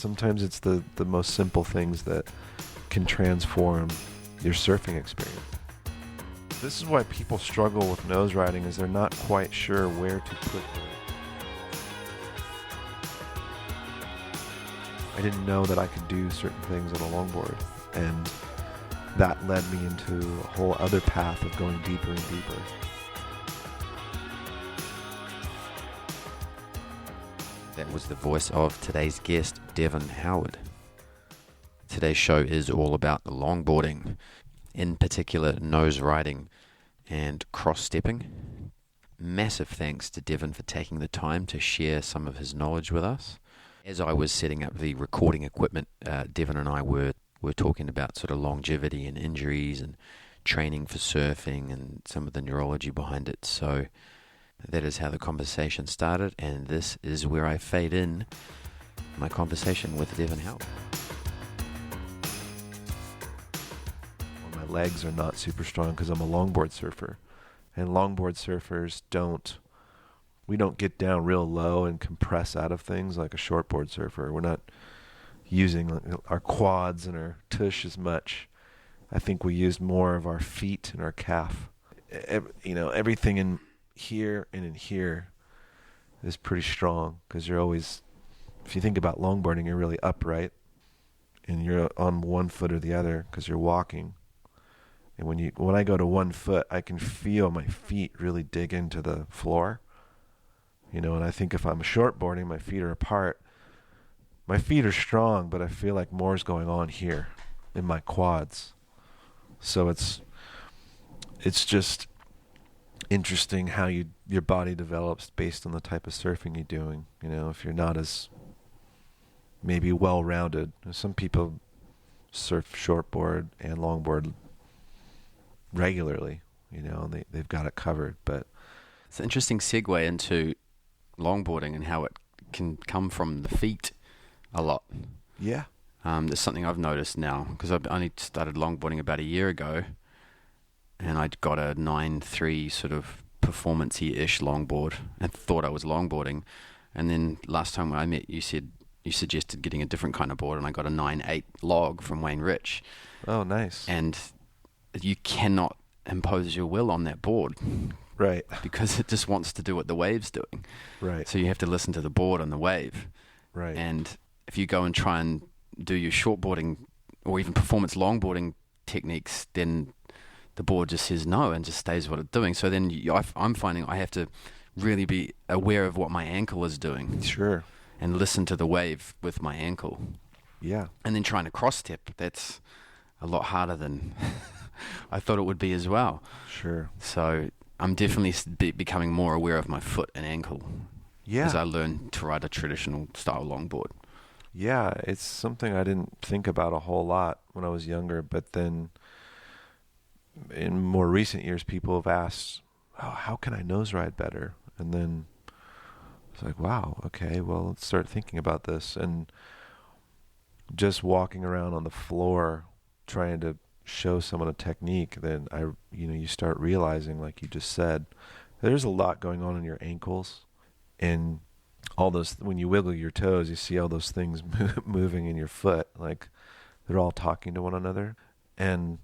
Sometimes it's the most simple things that can transform your surfing experience. This is why people struggle with nose riding, is they're not quite sure where to put it. I didn't know that I could do certain things on a longboard, and that led me into a whole other path of going deeper and deeper. That was the voice of today's guest, Devon Howard. Today's show is all about longboarding, in particular nose riding and cross-stepping. Massive thanks to Devon for taking the time to share some of his knowledge with us. As I was setting up the recording equipment, Devon and I were talking about sort of longevity and injuries and training for surfing and some of the neurology behind it. So that is how the conversation started, and this is where I fade in my conversation with Devon Howard. Well, my legs are not super strong because I'm a longboard surfer, and longboard surfers we don't get down real low and compress out of things like a shortboard surfer. We're not using our quads and our tush as much. I think we use more of our feet and our calf. Everything in here and in here is pretty strong, because you're always, if you think about longboarding, you're really upright and you're on one foot or the other because you're walking. And when I go to 1 foot, I can feel my feet really dig into the floor. And I think if I'm shortboarding, my feet are apart. My feet are strong, but I feel like more is going on here in my quads. So it's just interesting how your body develops based on the type of surfing you're doing. If you're not as maybe well-rounded. Some people surf shortboard and longboard regularly, and they've got it covered. But it's an interesting segue into longboarding and how it can come from the feet a lot. Yeah. There's something I've noticed now, because I've only started longboarding about a year ago, and I got a 9.3 sort of performance-y-ish longboard and thought I was longboarding. And then last time when I met you, you suggested getting a different kind of board, and I got a 9.8 log from Wayne Rich. Oh, nice. And you cannot impose your will on that board. Right. Because it just wants to do what the wave's doing. Right. So you have to listen to the board and the wave. Right. And if you go and try and do your shortboarding or even performance longboarding techniques, then the board just says no and just stays what it's doing. So then I'm finding I have to really be aware of what my ankle is doing. Sure. And listen to the wave with my ankle. Yeah. And then trying to cross-step, that's a lot harder than I thought it would be as well. Sure. So I'm definitely becoming more aware of my foot and ankle. Yeah. As I learn to ride a traditional style longboard. Yeah, it's something I didn't think about a whole lot when I was younger, but then in more recent years, people have asked, how can I nose ride better? And then it's like, wow, okay, well, let's start thinking about this. And just walking around on the floor trying to show someone a technique, then you start realizing, like you just said, there's a lot going on in your ankles, and all those, when you wiggle your toes, you see all those things moving in your foot, like they're all talking to one another. And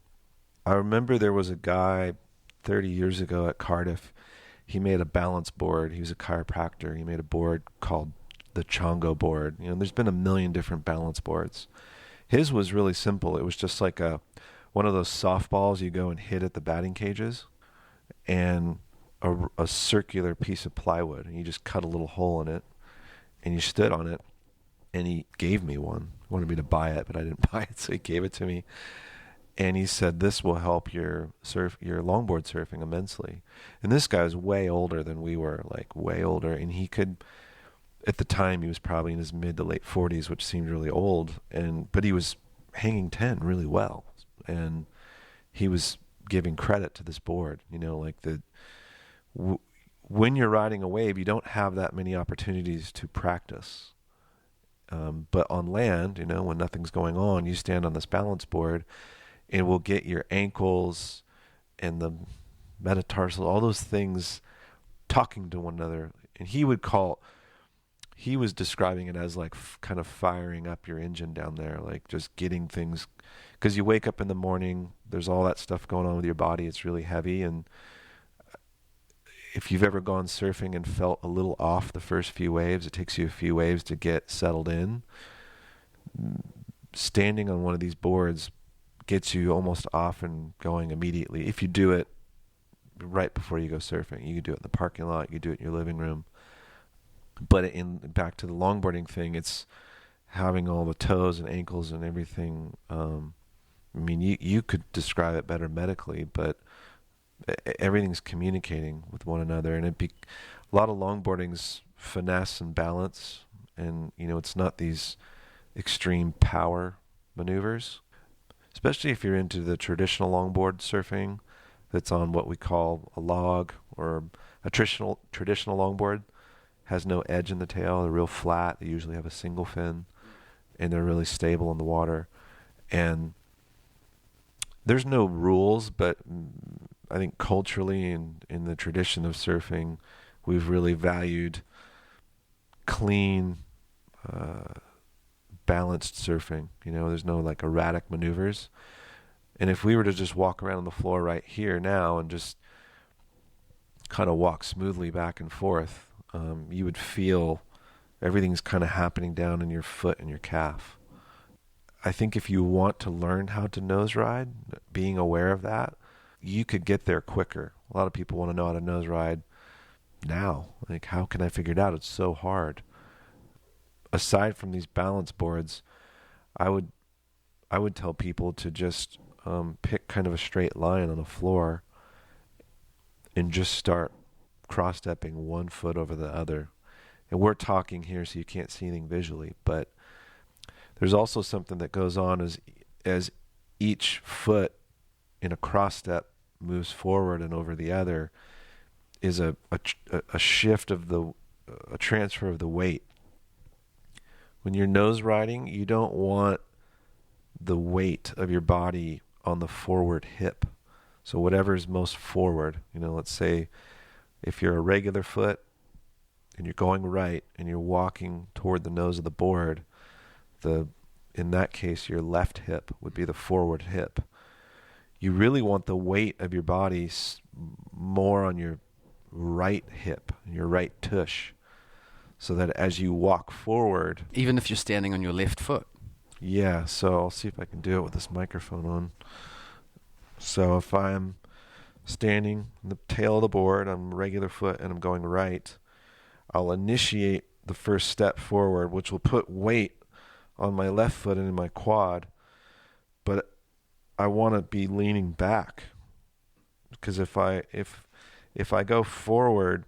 I remember there was a guy 30 years ago at Cardiff. He made a balance board. He was a chiropractor. He made a board called the Chongo board. There's been a million different balance boards. His was really simple. It was just like one of those softballs you go and hit at the batting cages, and a circular piece of plywood, and you just cut a little hole in it, and you stood on it. And he gave me one. He wanted me to buy it, but I didn't buy it, so he gave it to me. And he said, this will help your longboard surfing immensely. And this guy was way older than we were, like way older. And he could, at the time, he was probably in his mid to late 40s, which seemed really old. But he was hanging 10 really well. And he was giving credit to this board, when you're riding a wave, you don't have that many opportunities to practice. But on land, when nothing's going on, you stand on this balance board, it will get your ankles and the metatarsal, all those things talking to one another. And he would call he was describing it as like kind of firing up your engine down there, like just getting things, because you wake up in the morning, there's all that stuff going on with your body. It's really heavy. And if you've ever gone surfing and felt a little off the first few waves, it takes you a few waves to get settled in. Standing on one of these boards gets you almost off and going immediately. If you do it right before you go surfing, you can do it in the parking lot, you can do it in your living room. But back to the longboarding thing, it's having all the toes and ankles and everything. I mean, you could describe it better medically, but everything's communicating with one another. And a lot of longboarding's finesse and balance. And, it's not these extreme power maneuvers, especially if you're into the traditional longboard surfing that's on what we call a log, or a traditional longboard. Has no edge in the tail. They're real flat. They usually have a single fin, and they're really stable in the water. And there's no rules, but I think culturally in the tradition of surfing, we've really valued clean, balanced surfing. There's no like erratic maneuvers. And if we were to just walk around on the floor right here now and just kind of walk smoothly back and forth, you would feel everything's kind of happening down in your foot and your calf. I think if you want to learn how to nose ride, being aware of that, you could get there quicker. A lot of people want to know how to nose ride now. Like, how can I figure it out? It's so hard. Aside from these balance boards, I would tell people to just pick kind of a straight line on the floor and just start cross-stepping one foot over the other. And we're talking here, so you can't see anything visually, but there's also something that goes on as each foot in a cross-step moves forward and over the other, is a shift of a transfer of the weight. When you're nose riding, you don't want the weight of your body on the forward hip. So whatever's most forward, let's say if you're a regular foot and you're going right and you're walking toward the nose of the board, in that case, your left hip would be the forward hip. You really want the weight of your body more on your right hip, your right tush, so that as you walk forward... Even if you're standing on your left foot? Yeah, so I'll see if I can do it with this microphone on. So if I'm standing in the tail of the board, I'm regular foot, and I'm going right, I'll initiate the first step forward, which will put weight on my left foot and in my quad, but I want to be leaning back, because if I go forward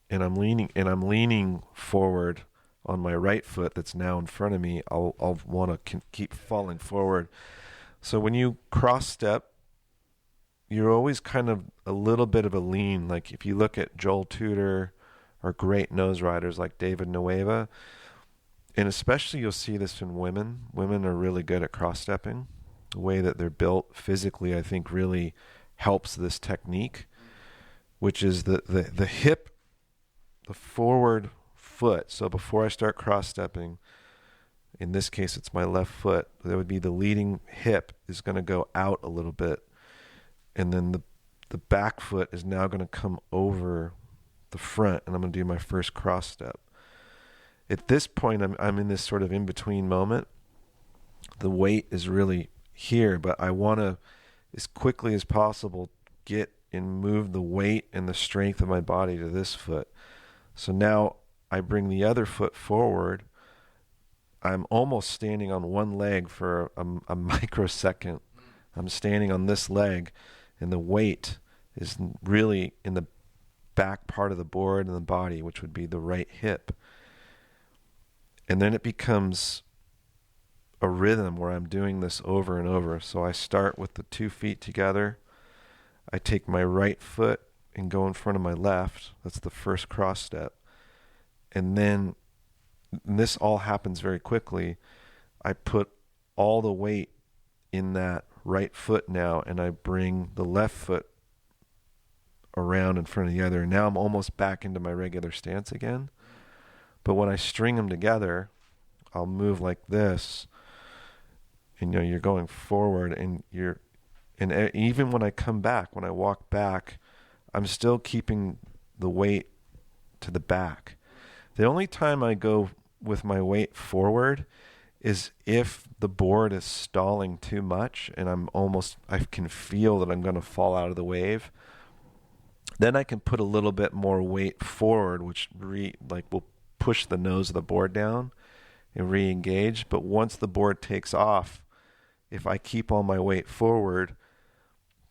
and I'm leaning forward on my right foot that's now in front of me, I'll want to keep falling forward. So when you cross step, you're always kind of a little bit of a lean. Like if you look at Joel Tudor or great nose riders like David Nueva, and especially you'll see this in women. Women are really good at cross-stepping. The way that they're built physically, I think, really helps this technique, which is the hip, the forward foot. So before I start cross-stepping, in this case it's my left foot, that would be the leading hip is going to go out a little bit. And then the back foot is now going to come over the front, and I'm going to do my first cross step. At this point, I'm in this sort of in-between moment. The weight is really here, but I want to, as quickly as possible, get and move the weight and the strength of my body to this foot. So now I bring the other foot forward. I'm almost standing on one leg for a microsecond. I'm standing on this leg, and the weight is really in the back part of the board and the body, which would be the right hip. And then it becomes a rhythm where I'm doing this over and over. So I start with the 2 feet together. I take my right foot and go in front of my left. That's the first cross step. And then, and this all happens very quickly, I put all the weight in that right foot now, and I bring the left foot around in front of the other. And now I'm almost back into my regular stance again. But when I string them together, I'll move like this, and you're going forward, and even when I come back, when I walk back, I'm still keeping the weight to the back. The only time I go with my weight forward is if the board is stalling too much and I can feel that I'm going to fall out of the wave. Then I can put a little bit more weight forward, which will push the nose of the board down and re-engage. But once the board takes off, if I keep all my weight forward,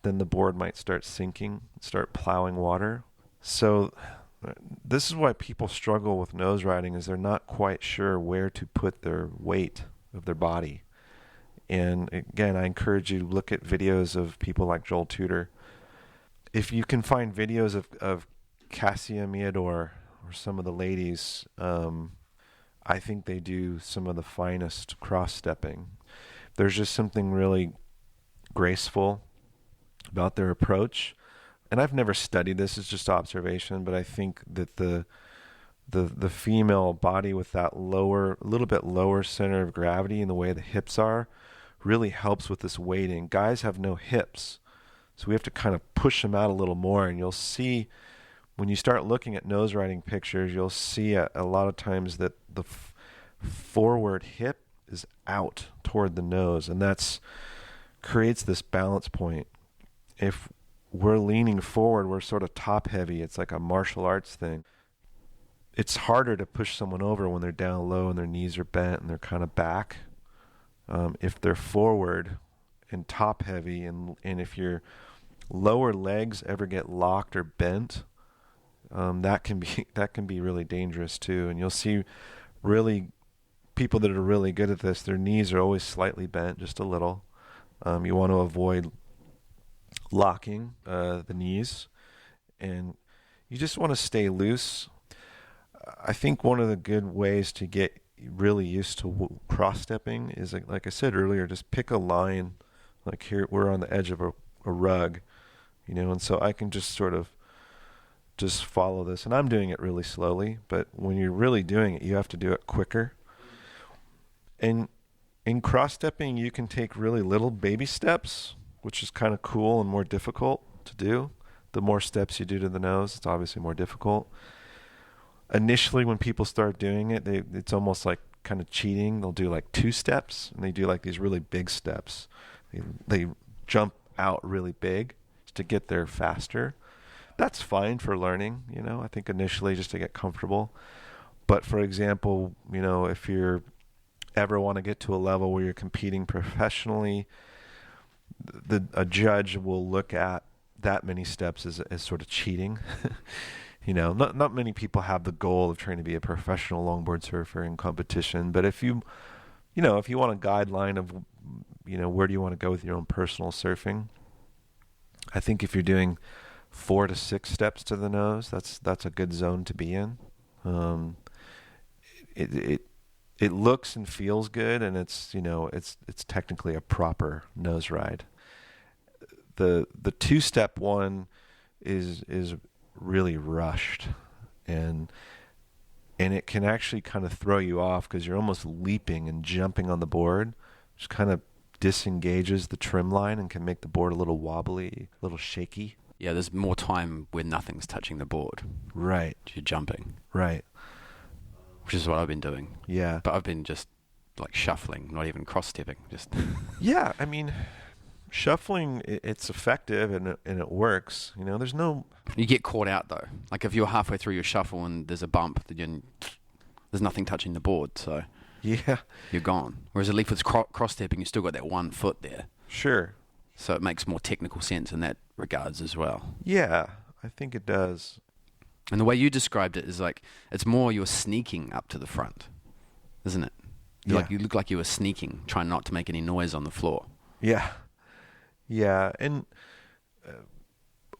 then the board might start sinking, start plowing water. So this is why people struggle with nose riding, is they're not quite sure where to put their weight of their body. And again, I encourage you to look at videos of people like Joel Tudor. If you can find videos of Cassia Meador or some of the ladies, I think they do some of the finest cross-stepping. There's just something really graceful about their approach. And I've never studied this, it's just observation, but I think that the female body with that a little bit lower center of gravity and the way the hips are really helps with this weighting. Guys have no hips, so we have to kind of push them out a little more. And you'll see when you start looking at nose riding pictures, you'll see a lot of times that the forward hip is out toward the nose, and that's creates this balance point. If we're leaning forward, we're sort of top heavy. It's like a martial arts thing. It's harder to push someone over when they're down low and their knees are bent and they're kind of back. If they're forward and top heavy, and if your lower legs ever get locked or bent, that can be really dangerous too. And you'll see really people that are really good at this, their knees are always slightly bent, just a little. You want to avoid locking the knees, and you just want to stay loose. I think one of the good ways to get really used to cross-stepping is, like I said earlier, just pick a line. Like here, we're on the edge of a rug, and so I can just sort of just follow this. And I'm doing it really slowly, but when you're really doing it, you have to do it quicker. And in cross-stepping, you can take really little baby steps, which is kind of cool and more difficult to do. The more steps you do to the nose, it's obviously more difficult. Initially, when people start doing it, it's almost like kind of cheating. They'll do like 2 steps, and they do like these really big steps. They jump out really big to get there faster. That's fine for learning, I think initially just to get comfortable. But for example, if you're ever want to get to a level where you're competing professionally, a judge will look at that many steps as sort of cheating. Not many people have the goal of trying to be a professional longboard surfer in competition. But if you want a guideline of, where do you want to go with your own personal surfing, I think if you're doing 4 to 6 steps to the nose, that's a good zone to be in. It looks and feels good, and it's technically a proper nose ride. The 2-step one is really rushed, and it can actually kind of throw you off because you're almost leaping and jumping on the board, which kind of disengages the trim line and can make the board a little wobbly, a little shaky. Yeah, there's more time where nothing's touching the board. Right. You're jumping. Right. Which is what I've been doing. Yeah. But I've been just like shuffling, not even cross-stepping. Just Yeah, I mean, shuffling, it's effective and it works. There's no... You get caught out though. Like if you're halfway through your shuffle and there's a bump, then there's nothing touching the board, so yeah, you're gone. Whereas at least with cross-stepping, you still got that 1 foot there. Sure. So it makes more technical sense in that regards as well. Yeah, I think it does. And the way you described it is like, it's more you're sneaking up to the front, isn't it? Yeah. You look like you were sneaking, trying not to make any noise on the floor. Yeah. Yeah, and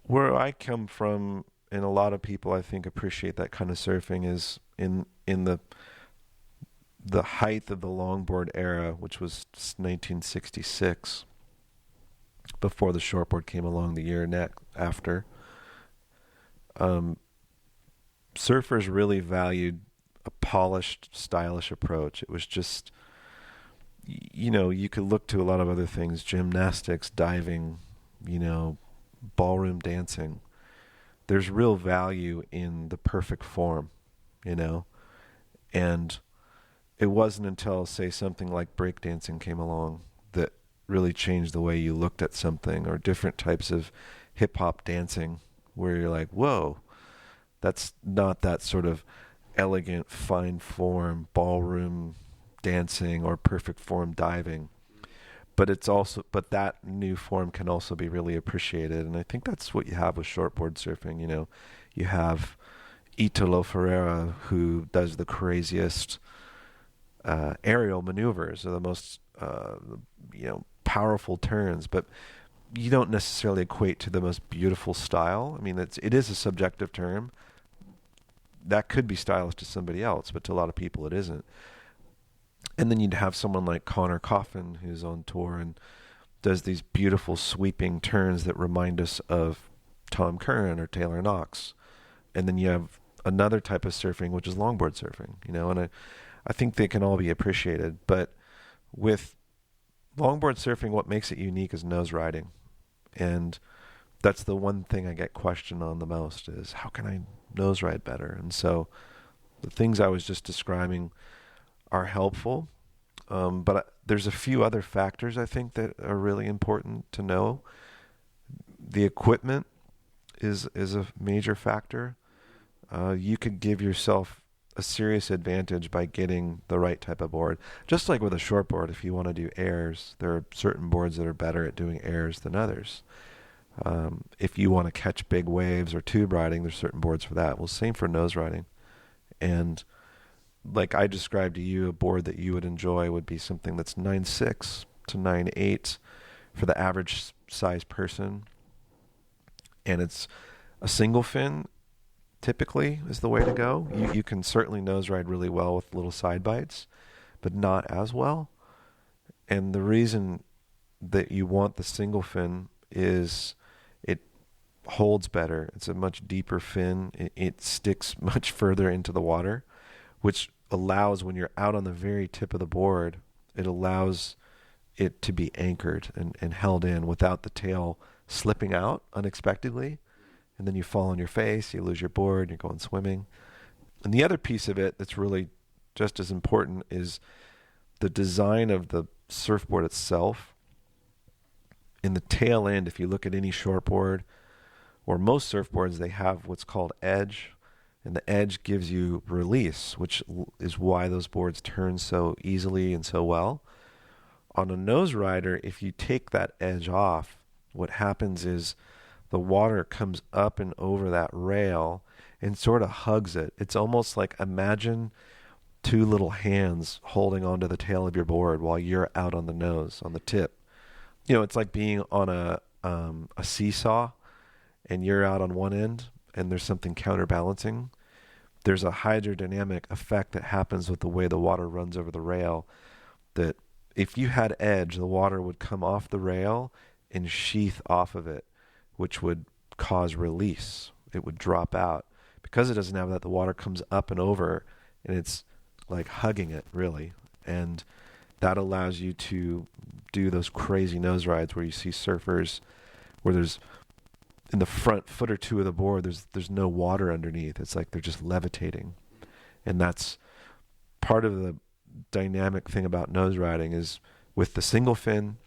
where I come from, and a lot of people I think appreciate that kind of surfing, is in the height of the longboard era, which was 1966, before the shortboard came along the year after. Surfers really valued a polished, stylish approach. It was just, you could look to a lot of other things, gymnastics, diving, ballroom dancing. There's real value in the perfect form, you know? And it wasn't until, say, something like breakdancing came along that really changed the way you looked at something, or different types of hip-hop dancing where you're like, whoa, that's not that sort of elegant, fine form ballroom dancing or perfect form diving. But that new form can also be really appreciated. And I think that's what you have with shortboard surfing. You have Italo Ferreira, who does the craziest aerial maneuvers, or the most powerful turns, but you don't necessarily equate to the most beautiful style. I mean, it is a subjective term. That could be stylish to somebody else, but to a lot of people it isn't. And then you'd have someone like Connor Coffin, who's on tour and does these beautiful sweeping turns that remind us of Tom Curran or Taylor Knox. And then you have another type of surfing, which is longboard surfing, and I think they can all be appreciated. But with longboard surfing, what makes it unique is nose riding. And that's the one thing I get questioned on the most, is how can I nose ride better? And so the things I was just describing are helpful. But there's a few other factors I think that are really important to know. The equipment is a major factor. You could give yourself a serious advantage by getting the right type of board. Just like with a shortboard, if you want to do airs, there are certain boards that are better at doing airs than others. If you want to catch big waves or tube riding, there's certain boards for that. Well, same for nose riding. And like I described to you, a board that you would enjoy would be something that's 9.6 to 9.8 for the average size person. And it's a single fin, typically, is the way to go. You can certainly nose ride really well with little side bites, but not as well. And the reason that you want the single fin is it holds better. It's a much deeper fin. It sticks much further into the water, which allows, when you're out on the very tip of the board, it allows it to be anchored and held in without the tail slipping out unexpectedly. And then you fall on your face, you lose your board, you're going swimming. And the other piece of it that's really just as important is the design of the surfboard itself. In the tail end, if you look at any shortboard or most surfboards, they have what's called edge. And the edge gives you release, which is why those boards turn so easily and so well. On a nose rider, if you take that edge off, what happens is the water comes up and over that rail and sort of hugs it. It's almost like, imagine two little hands holding onto the tail of your board while you're out on the nose, on the tip. It's like being on a seesaw and you're out on one end and there's something counterbalancing. There's a hydrodynamic effect that happens with the way the water runs over the rail, that if you had edge, the water would come off the rail and sheath off of it, which would cause release. It would drop out. Because it doesn't have that, the water comes up and over, and it's like hugging it, really. And that allows you to do those crazy nose rides where you see surfers where there's, in the front foot or two of the board, there's no water underneath. It's like they're just levitating. And that's part of the dynamic thing about nose riding, is with the single fin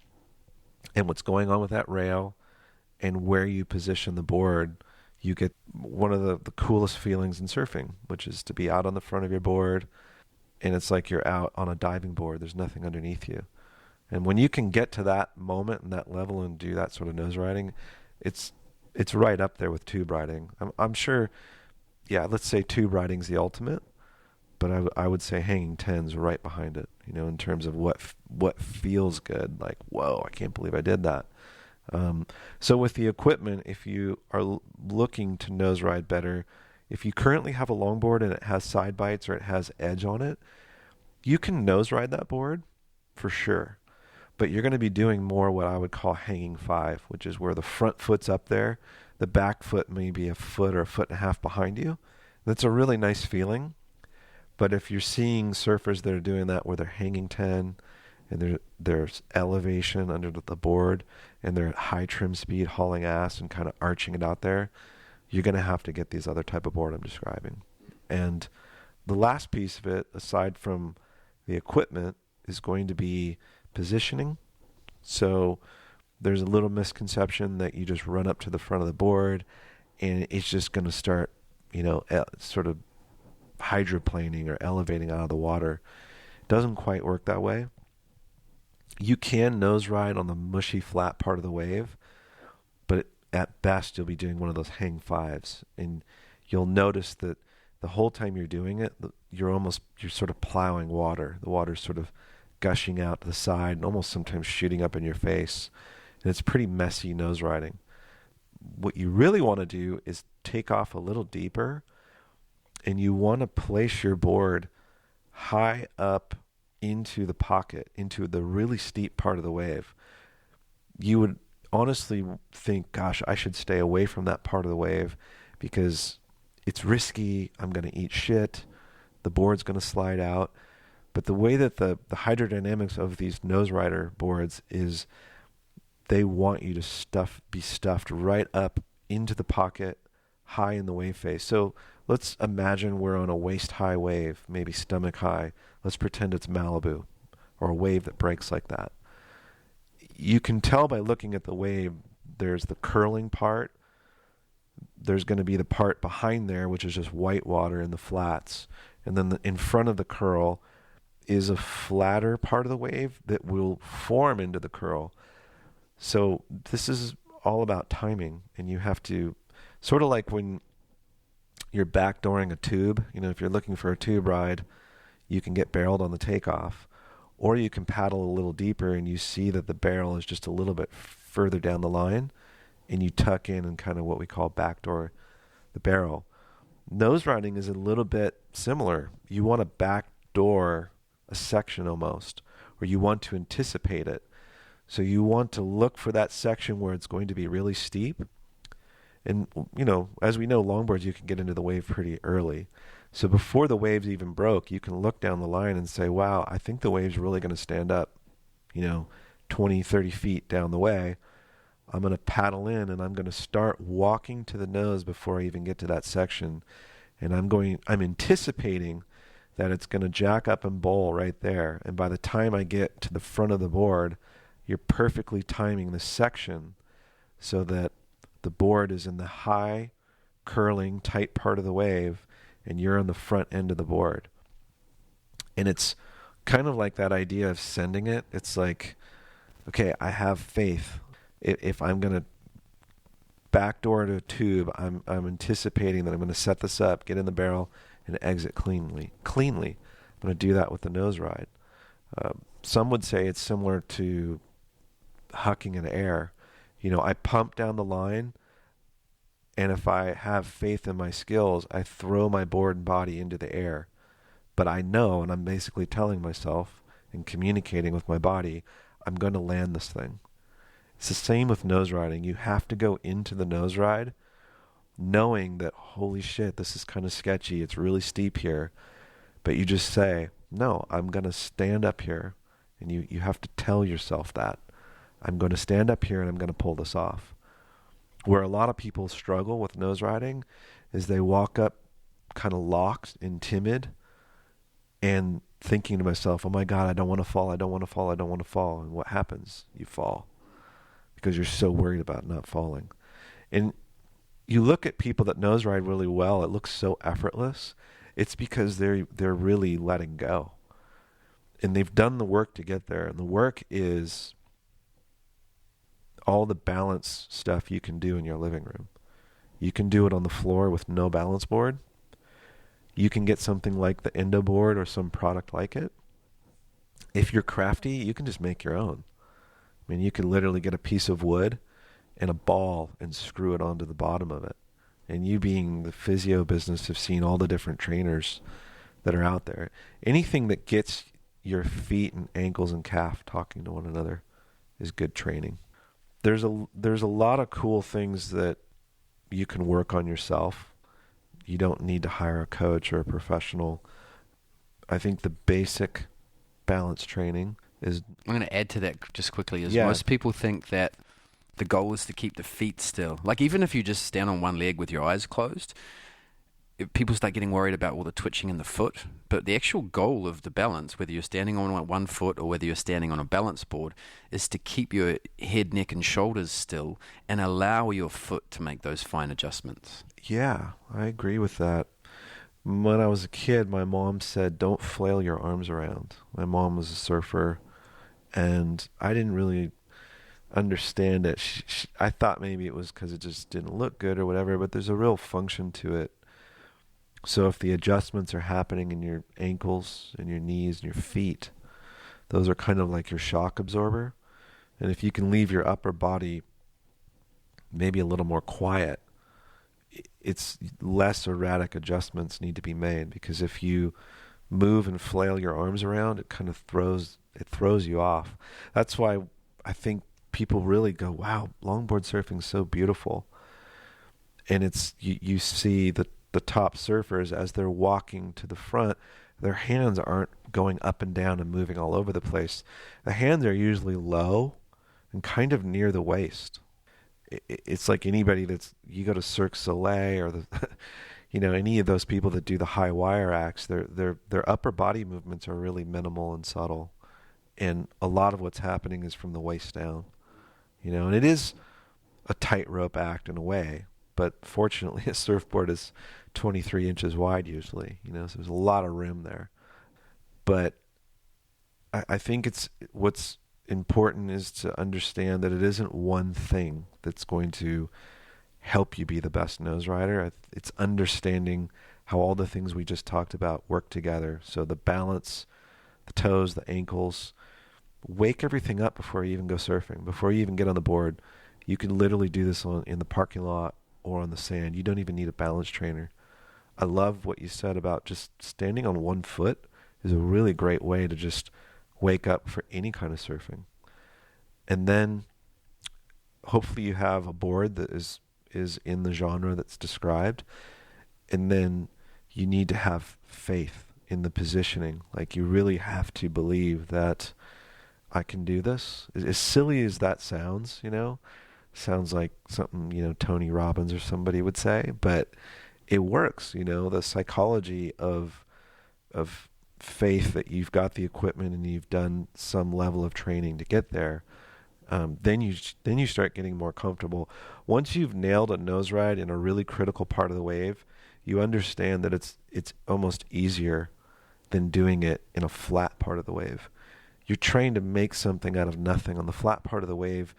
and what's going on with that rail and where you position the board, you get one of the coolest feelings in surfing, which is to be out on the front of your board, and it's like you're out on a diving board. There's nothing underneath you. And when you can get to that moment and that level and do that sort of nose riding, it's right up there with tube riding. I'm sure, let's say tube riding's the ultimate, but I would say hanging ten's right behind it, in terms of what feels good. Like, whoa, I can't believe I did that. So with the equipment, if you are looking to nose ride better, if you currently have a longboard and it has side bites or it has edge on it, you can nose ride that board for sure. But you're going to be doing more what I would call hanging five, which is where the front foot's up there, the back foot may be a foot or a foot and a half behind you. That's a really nice feeling. But if you're seeing surfers that are doing that where they're hanging 10 and there's elevation under the board and they're at high trim speed hauling ass and kind of arching it out there, you're going to have to get these other type of board I'm describing. And the last piece of it, aside from the equipment, is going to be positioning. So there's a little misconception that you just run up to the front of the board and it's just going to start, sort of hydroplaning or elevating out of the water. It doesn't quite work that way. You can nose ride on the mushy flat part of the wave, but at best you'll be doing one of those hang fives, and you'll notice that the whole time you're doing it, you're sort of plowing water. The water's sort of gushing out to the side and almost sometimes shooting up in your face, and it's pretty messy nose riding. What you really want to do is take off a little deeper, and you want to place your board high up into the pocket, into the really steep part of the wave. You would honestly think, gosh, I should stay away from that part of the wave because it's risky. I'm going to eat shit. The board's going to slide out. But the way that the hydrodynamics of these nose rider boards is they want you to be stuffed right up into the pocket, high in the wave face. So let's imagine we're on a waist-high wave, maybe stomach high. Let's pretend it's Malibu or a wave that breaks like that. You can tell by looking at the wave, there's the curling part. There's going to be the part behind there, which is just white water in the flats. And then in front of the curl is a flatter part of the wave that will form into the curl. So this is all about timing, and you have to, sort of like when you're backdooring a tube, if you're looking for a tube ride, you can get barreled on the takeoff, or you can paddle a little deeper and you see that the barrel is just a little bit further down the line, and you tuck in and kind of what we call backdoor the barrel. Nose riding is a little bit similar. You want to backdoor a section almost, or you want to anticipate it. So you want to look for that section where it's going to be really steep. And, as we know, longboards, you can get into the wave pretty early. So before the waves even broke, you can look down the line and say, wow, I think the wave's really going to stand up, 20, 30 feet down the way. I'm going to paddle in and I'm going to start walking to the nose before I even get to that section. And I'm anticipating that it's going to jack up and bowl right there. And by the time I get to the front of the board, you're perfectly timing the section so that the board is in the high, curling, tight part of the wave, and you're on the front end of the board. And it's kind of like that idea of sending it. It's like, okay, I have faith. If I'm going to backdoor to a tube, I'm anticipating that I'm going to set this up, get in the barrel, and exit cleanly. I'm going to do that with the nose ride. Some would say it's similar to hucking in air. I pump down the line, and if I have faith in my skills, I throw my board and body into the air. But I know, and I'm basically telling myself and communicating with my body, I'm going to land this thing. It's the same with nose riding. You have to go into the nose ride knowing that, holy shit, this is kind of sketchy. It's really steep here. But you just say, no, I'm going to stand up here. And you have to tell yourself that. I'm going to stand up here and I'm going to pull this off. Where a lot of people struggle with nose riding is they walk up kind of locked and timid and thinking to myself, oh my God, I don't want to fall. And what happens? You fall because you're so worried about not falling. And you look at people that nose ride really well, it looks so effortless. It's because they're really letting go. And they've done the work to get there. And the work is all the balance stuff you can do in your living room. You can do it on the floor with no balance board. You can get something like the Endo board or some product like it. If you're crafty, you can just make your own. I mean, you could literally get a piece of wood and a ball and screw it onto the bottom of it. And you being the physio business have seen all the different trainers that are out there. Anything that gets your feet and ankles and calf talking to one another is good training. There's a lot of cool things that you can work on yourself. You don't need to hire a coach or a professional I think the basic balance training is... I'm going to add to that just quickly. Is Yeah. most people think that the goal is to keep the feet still. Like even if you just stand on one leg with your eyes closed, people start getting worried about all the twitching in the foot. But the actual goal of the balance, whether you're standing on one foot or whether you're standing on a balance board, is to keep your head, neck, and shoulders still and allow your foot to make those fine adjustments. Yeah, I agree with that. When I was a kid, my mom said, don't flail your arms around. My mom was a surfer, and I didn't really understand it. I thought maybe it was because it just didn't look good or whatever, but there's a real function to it. So if the adjustments are happening in your ankles and your knees and your feet, those are kind of like your shock absorber. And if you can leave your upper body maybe a little more quiet, it's less erratic adjustments need to be made, because if you move and flail your arms around, it kind of throws you off. That's why I think people really go, wow, longboard surfing is so beautiful. And it's you see the top surfers, as they're walking to the front, their hands aren't going up and down and moving all over the place. The hands are usually low and kind of near the waist. It's like anybody you go to Cirque du Soleil or any of those people that do the high wire acts, their upper body movements are really minimal and subtle. And a lot of what's happening is from the waist down, and it is a tightrope act in a way, but fortunately a surfboard is 23 inches wide usually, so there's a lot of room there. But I think what's important is to understand that it isn't one thing that's going to help you be the best nose rider. It's understanding how all the things we just talked about work together. So the balance, the toes, the ankles, wake everything up before you even go surfing. Before you even get on the board, you can literally do this in the parking lot or on the sand. You don't even need a balance trainer. I love what you said about just standing on one foot is a really great way to just wake up for any kind of surfing. And then hopefully you have a board that is in the genre that's described. And then you need to have faith in the positioning. Like you really have to believe that I can do this. As silly as that sounds, sounds like something, Tony Robbins or somebody would say, but it works, the psychology of faith that you've got the equipment and you've done some level of training to get there. Then you start getting more comfortable. Once you've nailed a nose ride in a really critical part of the wave, you understand that it's almost easier than doing it in a flat part of the wave. You're trained to make something out of nothing. On the flat part of the wave,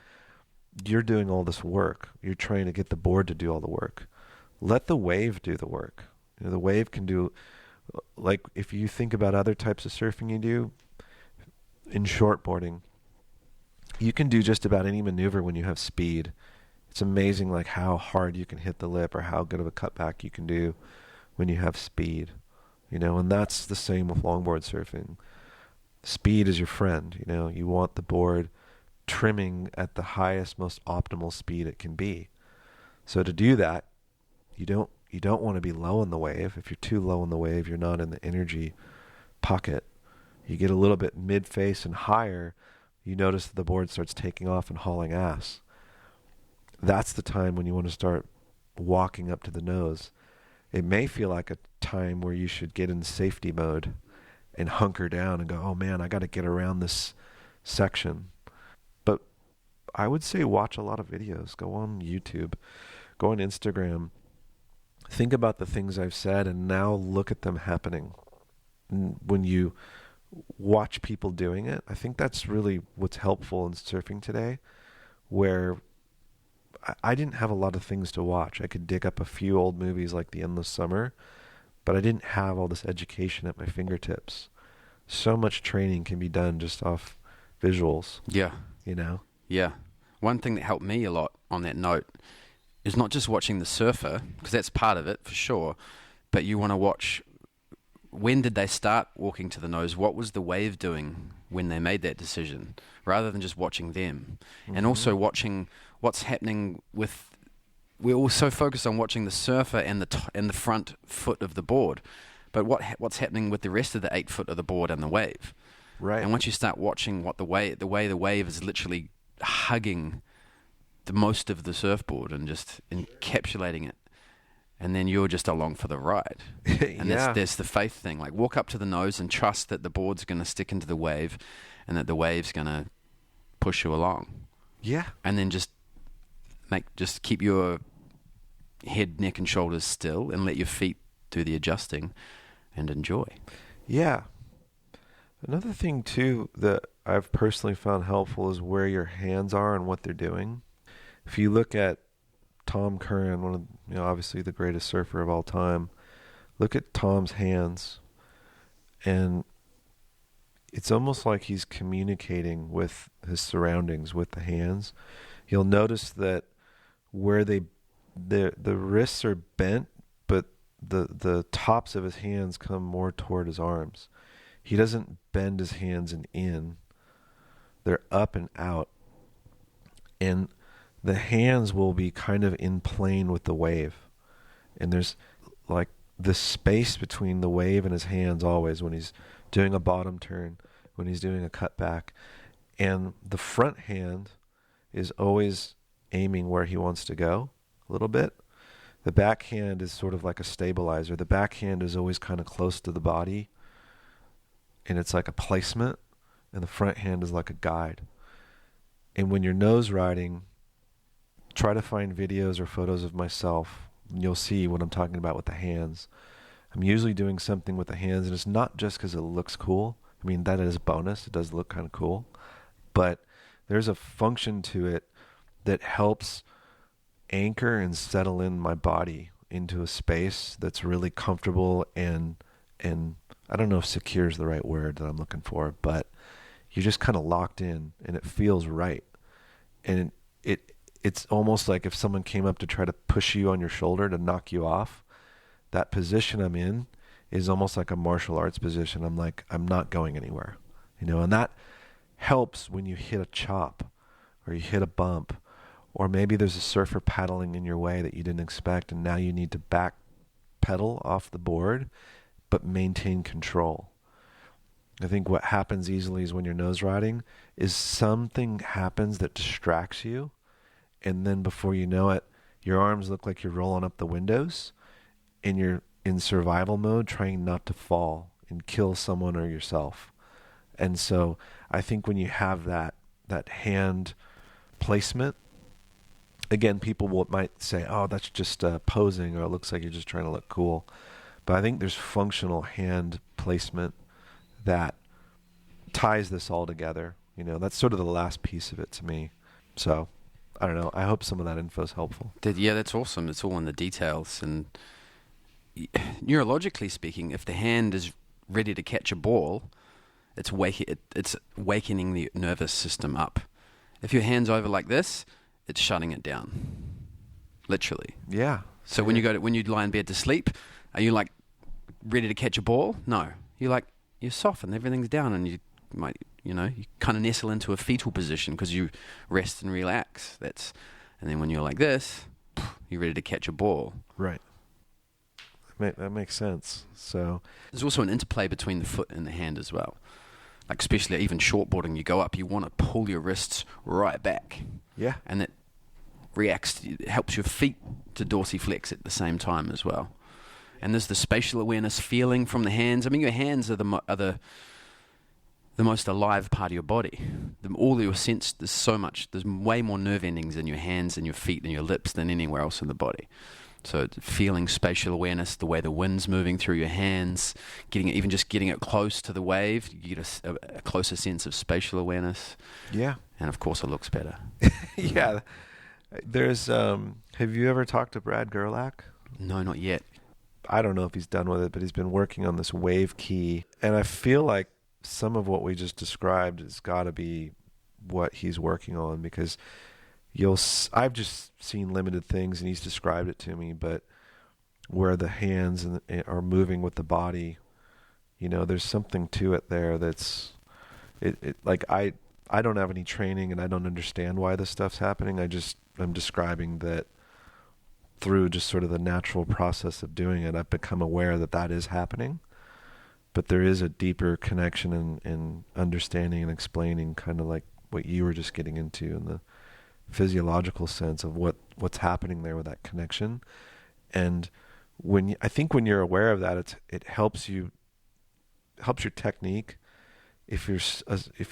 you're doing all this work. You're trying to get the board to do all the work. Let the wave do the work. The wave can do, like if you think about other types of surfing you do, in shortboarding, you can do just about any maneuver when you have speed. It's amazing like how hard you can hit the lip or how good of a cutback you can do when you have speed. And that's the same with longboard surfing. Speed is your friend. You want the board trimming at the highest, most optimal speed it can be. So to do that, you don't want to be low in the wave. If you're too low in the wave, you're not in the energy pocket. You get a little bit mid-face and higher, you notice that the board starts taking off and hauling ass. That's the time when you want to start walking up to the nose. It may feel like a time where you should get in safety mode and hunker down and go, oh man, I got to get around this section. But I would say watch a lot of videos. Go on YouTube. Go on Instagram. Think about the things I've said and now look at them happening. When you watch people doing it, I think that's really what's helpful in surfing today, where I didn't have a lot of things to watch. I could dig up a few old movies like The Endless Summer, but I didn't have all this education at my fingertips. So much training can be done just off visuals. Yeah. Yeah. One thing that helped me a lot on that note is not just watching the surfer, because that's part of it for sure, but you want to watch, when did they start walking to the nose? What was the wave doing when they made that decision, rather than just watching them? Mm-hmm. And also watching what's happening we're also focused on watching the surfer and the front foot of the board. But what's happening with the rest of the 8 foot of the board and the wave? Right. And once you start watching the way the wave is literally hugging the most of the surfboard and just encapsulating it, and then you're just along for the ride. And there's the faith thing. Like, walk up to the nose and trust that the board's going to stick into the wave and that the wave's going to push you along. Yeah. And then just keep your head, neck, and shoulders still and let your feet do the adjusting and enjoy. Yeah. Another thing, too, that I've personally found helpful is where your hands are and what they're doing. If you look at Tom Curran, one of, obviously the greatest surfer of all time, look at Tom's hands, and it's almost like he's communicating with his surroundings with the hands. You'll notice that where the wrists are bent, but the tops of his hands come more toward his arms. He doesn't bend his hands and in. They're up and out. And the hands will be kind of in plane with the wave. And there's like the space between the wave and his hands always when he's doing a bottom turn, when he's doing a cutback. And the front hand is always aiming where he wants to go a little bit. The back hand is sort of like a stabilizer. The back hand is always kind of close to the body, and it's like a placement, and the front hand is like a guide. And when you're nose riding, try to find videos or photos of myself, and you'll see what I'm talking about with the hands. I'm usually doing something with the hands, and it's not just because it looks cool. I mean, that is a bonus. It does look kind of cool. But there's a function to it that helps anchor and settle in my body into a space that's really comfortable and I don't know if secure is the right word that I'm looking for, but you're just kind of locked in and it feels right. And it's almost like if someone came up to try to push you on your shoulder to knock you off, that position I'm in is almost like a martial arts position. I'm like, I'm not going anywhere, and that helps when you hit a chop or you hit a bump, or maybe there's a surfer paddling in your way that you didn't expect, and now you need to back pedal off the board, but maintain control. I think what happens easily is when you're nose riding is something happens that distracts you, and then before you know it, your arms look like you're rolling up the windows, and you're in survival mode trying not to fall and kill someone or yourself. And so I think when you have that hand placement, again, people might say, oh, that's just posing, or it looks like you're just trying to look cool. But I think there's functional hand placement that ties this all together. That's sort of the last piece of it to me. So, I don't know. I hope some of that info is helpful. Yeah, that's awesome. It's all in the details. And neurologically speaking, if the hand is ready to catch a ball, it's wakening the nervous system up. If your hand's over like this, it's shutting it down, literally. Yeah. So when you lie in bed to sleep, are you like ready to catch a ball? No, you're softened, everything's down, and you kind of nestle into a fetal position because you rest and relax. And then when you're like this, you're ready to catch a ball. Right. That makes sense. So there's also an interplay between the foot and the hand as well. Like especially even shortboarding, you go up, you want to pull your wrists right back. Yeah. And that it helps your feet to dorsiflex at the same time as well. And there's the spatial awareness feeling from the hands. I mean, your hands are the most alive part of your body. All your sense, there's way more nerve endings in your hands and your feet and your lips than anywhere else in the body. So feeling spatial awareness, the way the wind's moving through your hands, getting it close to the wave, you get a closer sense of spatial awareness. Yeah. And of course it looks better. Yeah. There's, have you ever talked to Brad Gerlach? No, not yet. I don't know if he's done with it, but he's been working on this wave key. And I feel like some of what we just described has got to be what he's working on, because I've just seen limited things and he's described it to me, but where the hands are moving with the body, there's something to it there that's like I don't have any training and I don't understand why this stuff's happening. I'm describing that through just sort of the natural process of doing it. I've become aware that is happening. but there is a deeper connection and understanding and explaining, kind of like what you were just getting into, in the physiological sense of what's happening there with that connection. And I think when you're aware of that, it helps your technique. If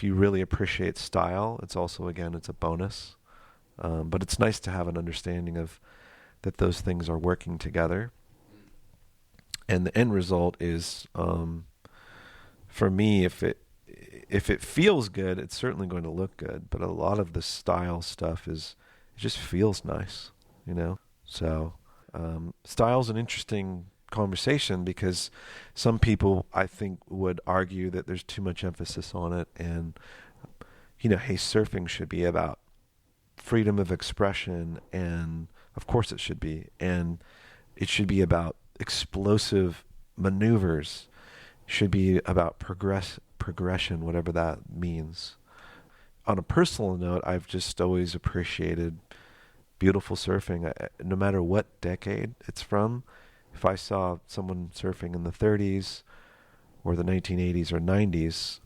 you really appreciate style, it's also, again, it's a bonus. But it's nice to have an understanding of that those things are working together. And the end result is, for me, if it feels good, it's certainly going to look good. But a lot of the style stuff it just feels nice, you know? So, style's an interesting conversation, because some people, I think, would argue that there's too much emphasis on it. And, hey, surfing should be about freedom of expression, and of course it should be. And it should be about explosive maneuvers. It should be about progression, whatever that means. On a personal note, I've just always appreciated beautiful surfing, no matter what decade it's from. If I saw someone surfing in the 30s or the 1980s or 90s,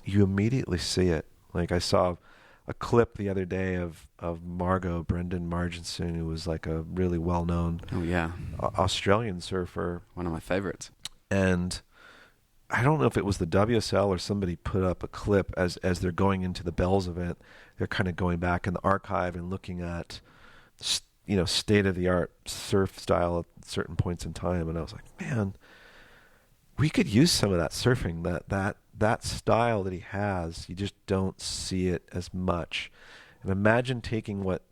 you immediately see it. Like, I saw a clip the other day of Margot Brendan Marginson, who was like a really well-known Australian surfer. One of my favorites. And I don't know if it was the WSL or somebody put up a clip as they're going into the Bells event. They're kind of going back in the archive and looking at, state-of-the-art surf style at certain points in time. And I was like, man, we could use some of that surfing, that style that he has. You just don't see it as much. And imagine taking what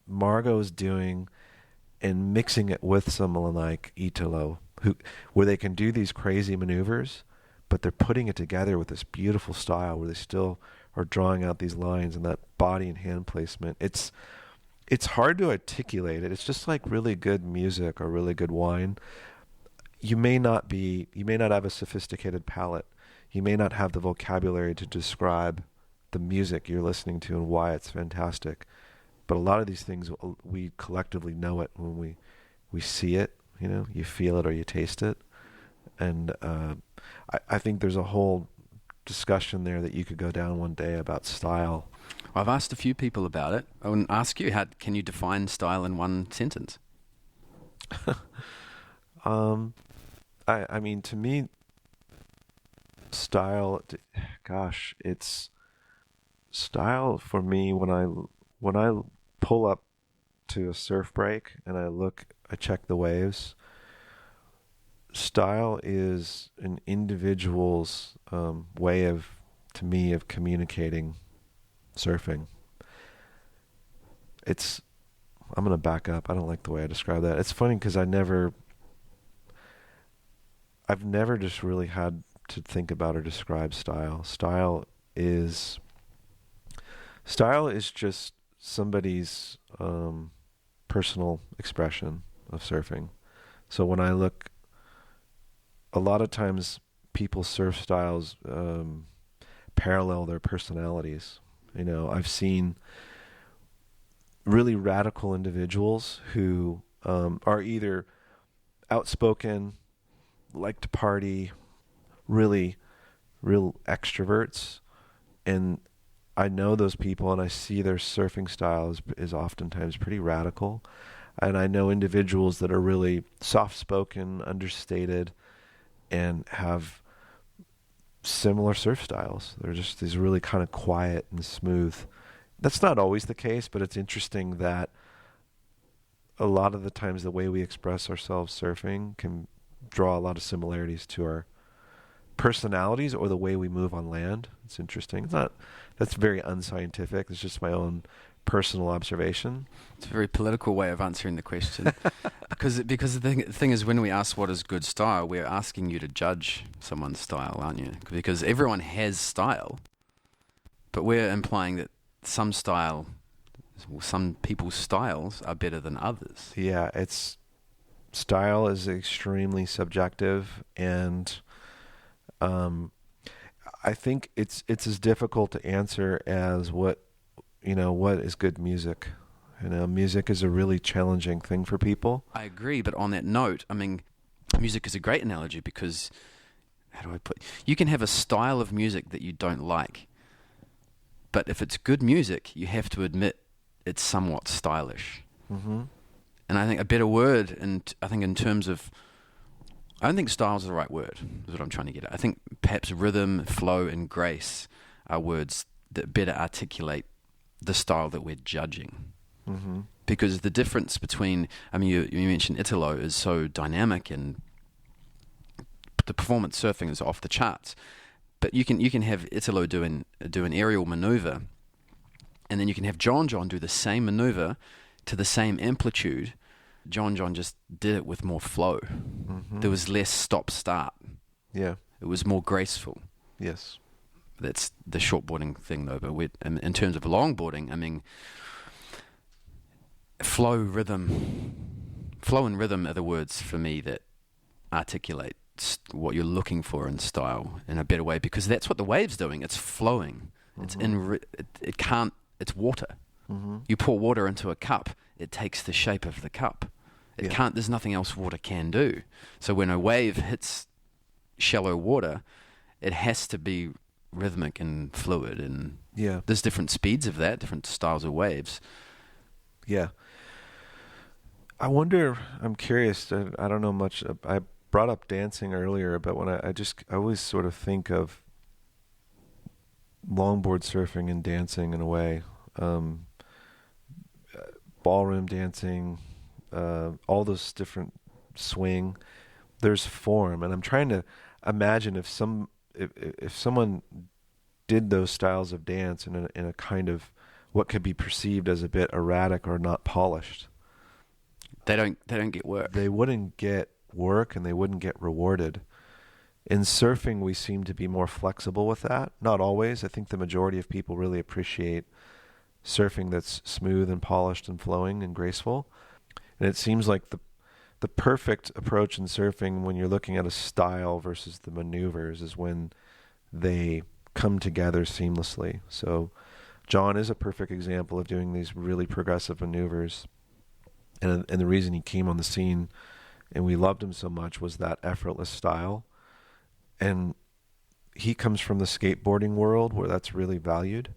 Margot's doing and mixing it with someone like Italo, where they can do these crazy maneuvers, but they're putting it together with this beautiful style where they still are drawing out these lines and that body and hand placement. It's hard to articulate it. It's just like really good music or really good wine. You may not have a sophisticated palate. You may not have the vocabulary to describe the music you're listening to and why it's fantastic. But a lot of these things, we collectively know it when we see it. You feel it or you taste it. And I think there's a whole discussion there that you could go down one day about style. I've asked a few people about it. I want to ask you, can you define style in one sentence? I mean, to me, style, it's style for me when I pull up to a surf break and I check the waves. Style is an individual's way of communicating surfing. I'm going to back up. I don't like the way I describe that. It's funny because I've never just really had to think about or describe style. Style is just somebody's personal expression of surfing. So when I look, a lot of times people's surf styles parallel their personalities. I've seen really radical individuals who are either outspoken, like to party, really real extroverts, and I know those people and I see their surfing style is oftentimes pretty radical. And I know individuals that are really soft-spoken, understated, and have similar surf styles. They're just these really kind of quiet and smooth. That's not always the case, but it's interesting that a lot of the times the way we express ourselves surfing can draw a lot of similarities to our personalities or the way we move on land. It's interesting. That's very unscientific. It's just my own personal observation. It's a very political way of answering the question. because the thing is, when we ask what is good style, we're asking you to judge someone's style, aren't you? Because everyone has style, but we're implying that some people's styles are better than others. Yeah, style is extremely subjective, and I think it's as difficult to answer as what is good music. Music is a really challenging thing for people. I agree, but on that note, I mean, Music is a great analogy because, how do I put? You can have a style of music that you don't like, but if it's good music, you have to admit it's somewhat stylish. Mm-hmm. And I think a better word, and I think in terms of, I don't think style is the right word, is what I'm trying to get at. I think perhaps rhythm, flow, and grace are words that better articulate the style that we're judging. Mm-hmm. Because the difference between, I mean, you mentioned Italo is so dynamic and the performance surfing is off the charts. But you can have Italo do an aerial maneuver, and then you can have John do the same maneuver to the same amplitude. John just did it with more flow. Mm-hmm. There was less stop-start. Yeah. It was more graceful. Yes. That's the shortboarding thing, though. But in terms of longboarding, I mean, flow and rhythm are the words for me that articulate what you're looking for in style in a better way, because that's what the wave's doing. It's flowing. Mm-hmm. It's water. Mm-hmm. You pour water into a cup, it takes the shape of the cup. There's nothing else water can do. So when a wave hits shallow water, it has to be rhythmic and fluid, and there's different speeds of that, different styles of waves. Yeah. I wonder, I'm curious, I don't know much. I brought up dancing earlier, but when I always sort of think of longboard surfing and dancing in a way. Ballroom dancing, all those different swing. There's form, and I'm trying to imagine if someone did those styles of dance in a kind of what could be perceived as a bit erratic or not polished. They don't get work. They wouldn't get work, and they wouldn't get rewarded. In surfing, we seem to be more flexible with that. Not always. I think the majority of people really appreciate surfing that's smooth and polished and flowing and graceful. And it seems like the perfect approach in surfing when you're looking at a style versus the maneuvers is when they come together seamlessly. So John is a perfect example of doing these really progressive maneuvers. And the reason he came on the scene and we loved him so much was that effortless style. And he comes from the skateboarding world where that's really valued.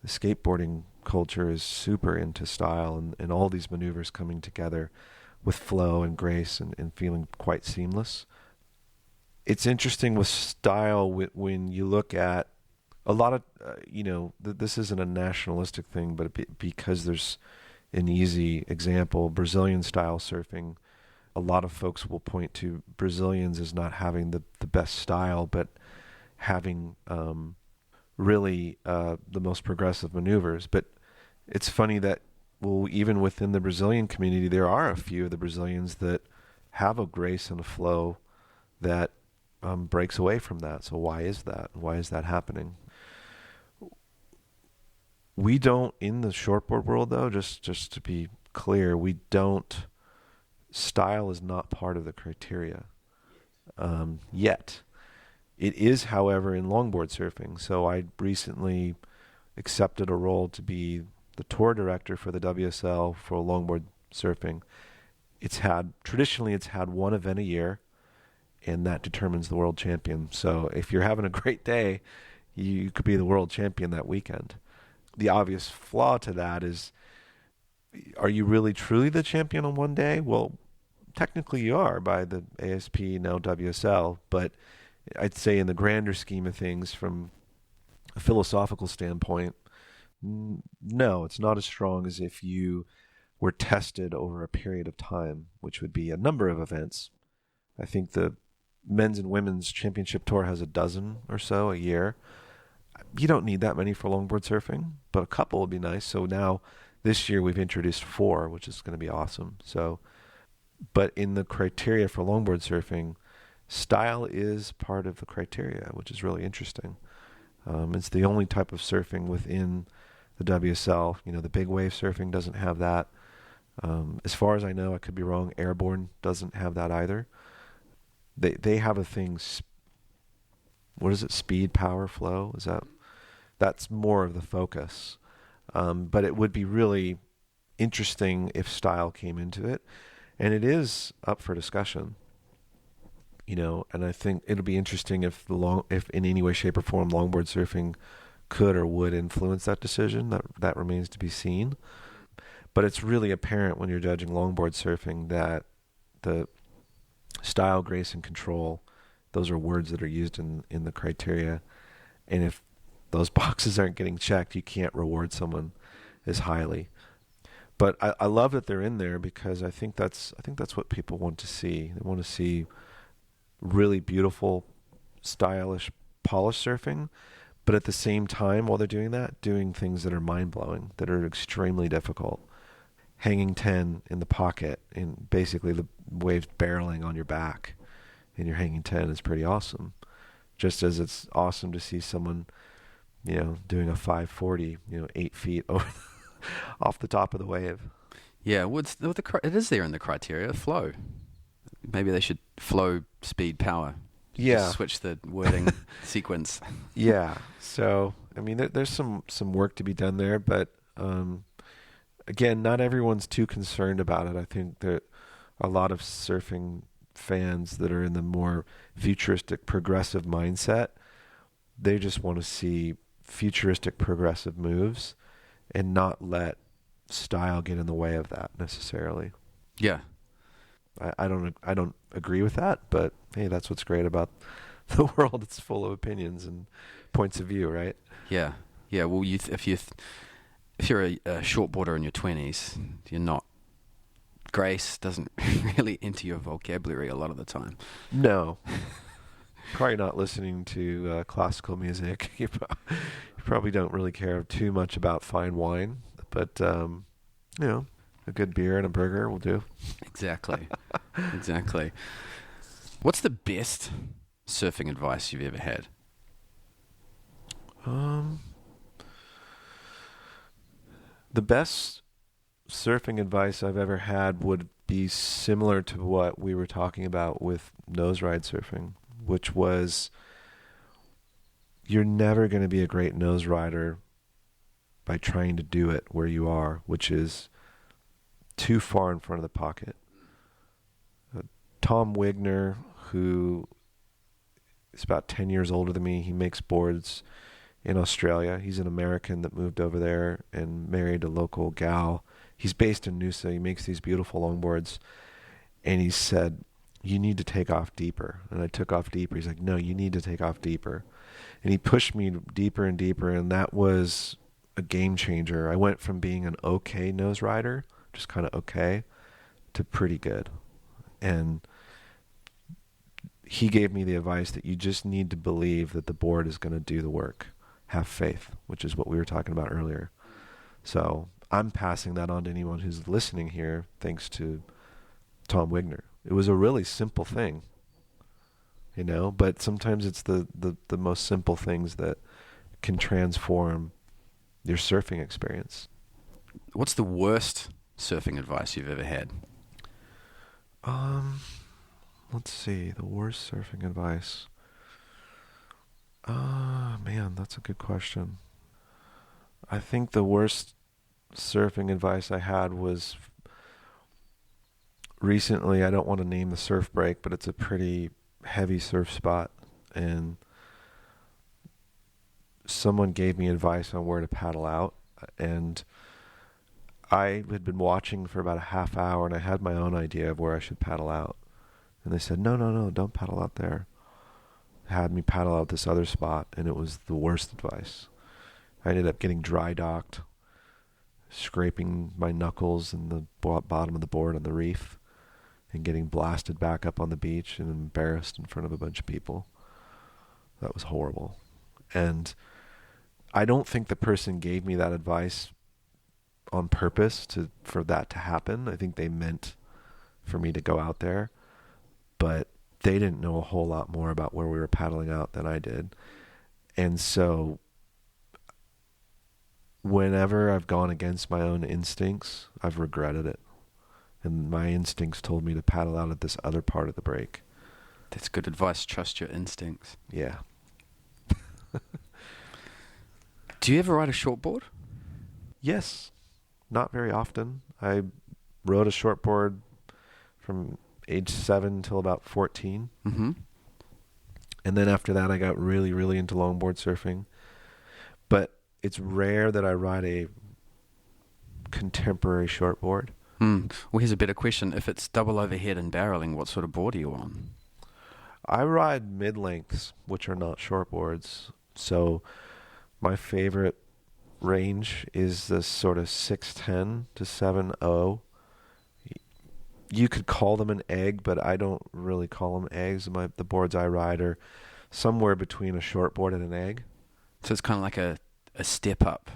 The skateboarding culture is super into style and all these maneuvers coming together with flow and grace and feeling quite seamless. It's interesting with style when you look at a lot of, this isn't a nationalistic thing, but because there's an easy example, Brazilian style surfing, a lot of folks will point to Brazilians as not having the best style, but having really the most progressive maneuvers. But it's funny that, even within the Brazilian community, there are a few of the Brazilians that have a grace and a flow that breaks away from that. So why is that? Why is that happening? We don't, in the shortboard world though, just to be clear, style is not part of the criteria yet. It is, however, in longboard surfing. So I recently accepted a role to be the tour director for the WSL for longboard surfing. Traditionally it's had one event a year, and that determines the world champion. So if you're having a great day, you could be the world champion that weekend. The obvious flaw to that is, are you really truly the champion on one day? Well, technically you are by the ASP, now WSL, but I'd say in the grander scheme of things, from a philosophical standpoint, no, it's not as strong as if you were tested over a period of time, which would be a number of events. I think the men's and women's championship tour has a dozen or so a year. You don't need that many for longboard surfing, but a couple would be nice. So now this year we've introduced 4, which is going to be awesome. So, but in the criteria for longboard surfing, style is part of the criteria, which is really interesting. It's the only type of surfing within the WSL. The big wave surfing doesn't have that. As far as I know, I could be wrong, airborne doesn't have that either. They have a thing, what is it, speed, power, flow? That's more of the focus. But it would be really interesting if style came into it. And it is up for discussion. And I think it'll be interesting if in any way, shape, or form, longboard surfing could or would influence that decision. That remains to be seen. But it's really apparent when you're judging longboard surfing that the style, grace, and control, those are words that are used in the criteria. And if those boxes aren't getting checked, you can't reward someone as highly. But I love that they're in there because I think that's what people want to see. They want to see really beautiful, stylish, polished surfing, but at the same time, while they're doing that, doing things that are mind-blowing, that are extremely difficult. Hanging 10 in the pocket and basically the waves barreling on your back and you're hanging 10 is pretty awesome. Just as it's awesome to see someone, doing a 540, 8 feet over off the top of the wave. Yeah, well, it is there in the criteria, flow. Maybe they should flow, speed, power. Yeah. Just switch the wording sequence. Yeah. So, there's some work to be done there, but again, not everyone's too concerned about it. I think that a lot of surfing fans that are in the more futuristic, progressive mindset, they just want to see futuristic, progressive moves and not let style get in the way of that necessarily. Yeah. I don't agree with that, but hey, that's what's great about the world. It's full of opinions and points of view, right? Yeah. Yeah. Well, if you're a shortboarder in your 20s, you're not. Grace doesn't really enter your vocabulary a lot of the time. No. Probably not listening to classical music. You probably don't really care too much about fine wine, but a good beer and a burger will do. Exactly. Exactly. What's the best surfing advice you've ever had? The best surfing advice I've ever had would be similar to what we were talking about with Noseride surfing, which was you're never going to be a great nose rider by trying to do it where you are, which is too far in front of the pocket. Tom Wigner, who is about 10 years older than me, he makes boards in Australia. He's an American that moved over there and married a local gal. He's based in Noosa. He makes these beautiful longboards. And he said, you need to take off deeper. And I took off deeper. He's like, no, you need to take off deeper. And he pushed me deeper and deeper, and that was a game changer. I went from being an okay nose rider, just kind of okay, to pretty good. And he gave me the advice that you just need to believe that the board is going to do the work. Have faith, which is what we were talking about earlier. So I'm passing that on to anyone who's listening here, thanks to Tom Wigner. It was a really simple thing, but sometimes it's the most simple things that can transform your surfing experience. What's the worst surfing advice you've ever had? Let's see, the worst surfing advice. Man, that's a good question. I think the worst surfing advice I had was recently. I don't want to name the surf break, but it's a pretty heavy surf spot, and someone gave me advice on where to paddle out, and I had been watching for about a half hour, and I had my own idea of where I should paddle out. And they said, no, don't paddle out there. Had me paddle out this other spot, and it was the worst advice. I ended up getting dry docked, scraping my knuckles in the bottom of the board on the reef, and getting blasted back up on the beach and embarrassed in front of a bunch of people. That was horrible. And I don't think the person gave me that advice on purpose for that to happen. I think they meant for me to go out there, but they didn't know a whole lot more about where we were paddling out than I did. And so whenever I've gone against my own instincts, I've regretted it. And my instincts told me to paddle out at this other part of the break. That's good advice. Trust your instincts. Yeah. Do you ever ride a shortboard? Yes. Not very often. I rode a shortboard from age 7 till about 14. Mm-hmm. And then after that, I got really, really into longboard surfing. But it's rare that I ride a contemporary shortboard. Well, here's a better question. If it's double overhead and barreling, what sort of board are you on? I ride mid-lengths, which are not shortboards. So my favorite range is this sort of 610 to 7.0. You could call them an egg, but I don't really call them eggs. The boards I ride are somewhere between a shortboard and an egg. So it's kind of like a step up,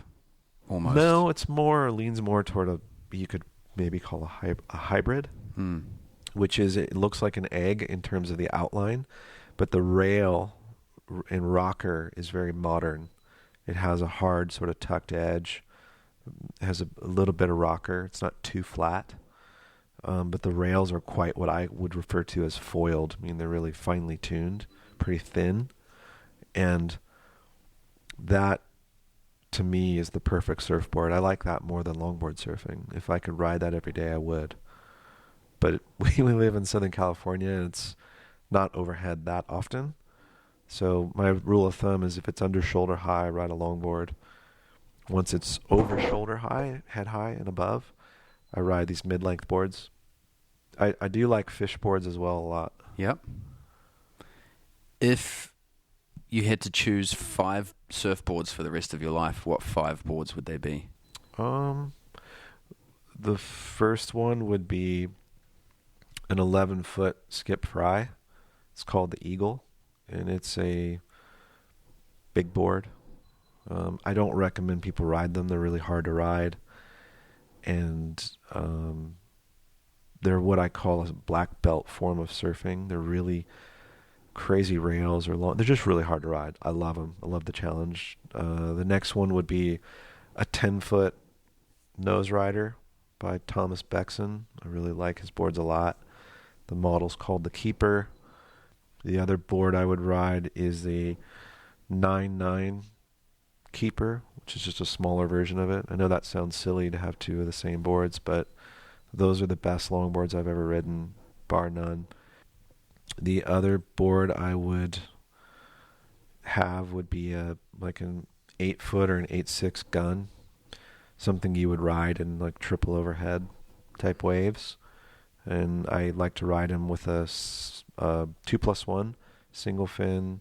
almost. No, it's leans more toward you could maybe call a hybrid, which is, it looks like an egg in terms of the outline, but the rail and rocker is very modern. It has a hard sort of tucked edge. It has a little bit of rocker. It's not too flat. But the rails are quite what I would refer to as foiled. I mean, they're really finely tuned, pretty thin. And that, to me, is the perfect surfboard. I like that more than longboard surfing. If I could ride that every day, I would. But we live in Southern California, and it's not overhead that often. So my rule of thumb is if it's under shoulder high, I ride a longboard. Once it's over shoulder high, head high and above, I ride these mid-length boards. I do like fish boards as well a lot. Yep. If you had to choose 5 surfboards for the rest of your life, what 5 boards would they be? The first one would be an 11-foot skip fry. It's called the Eagle, and it's a big board. I don't recommend people ride them. They're really hard to ride. And they're what I call a black belt form of surfing. They're really crazy rails or long. They're just really hard to ride. I love them. I love the challenge. The next one would be a 10-foot Noseride by Thomas Bexon. I really like his boards a lot. The model's called the Keeper. The other board I would ride is the 9.9 Keeper, which is just a smaller version of it. I know that sounds silly to have 2 of the same boards, but those are the best longboards I've ever ridden, bar none. The other board I would have would be like an 8-foot or an 8.6 gun, something you would ride in like triple overhead type waves. And I like to ride them with a 2+1 single fin.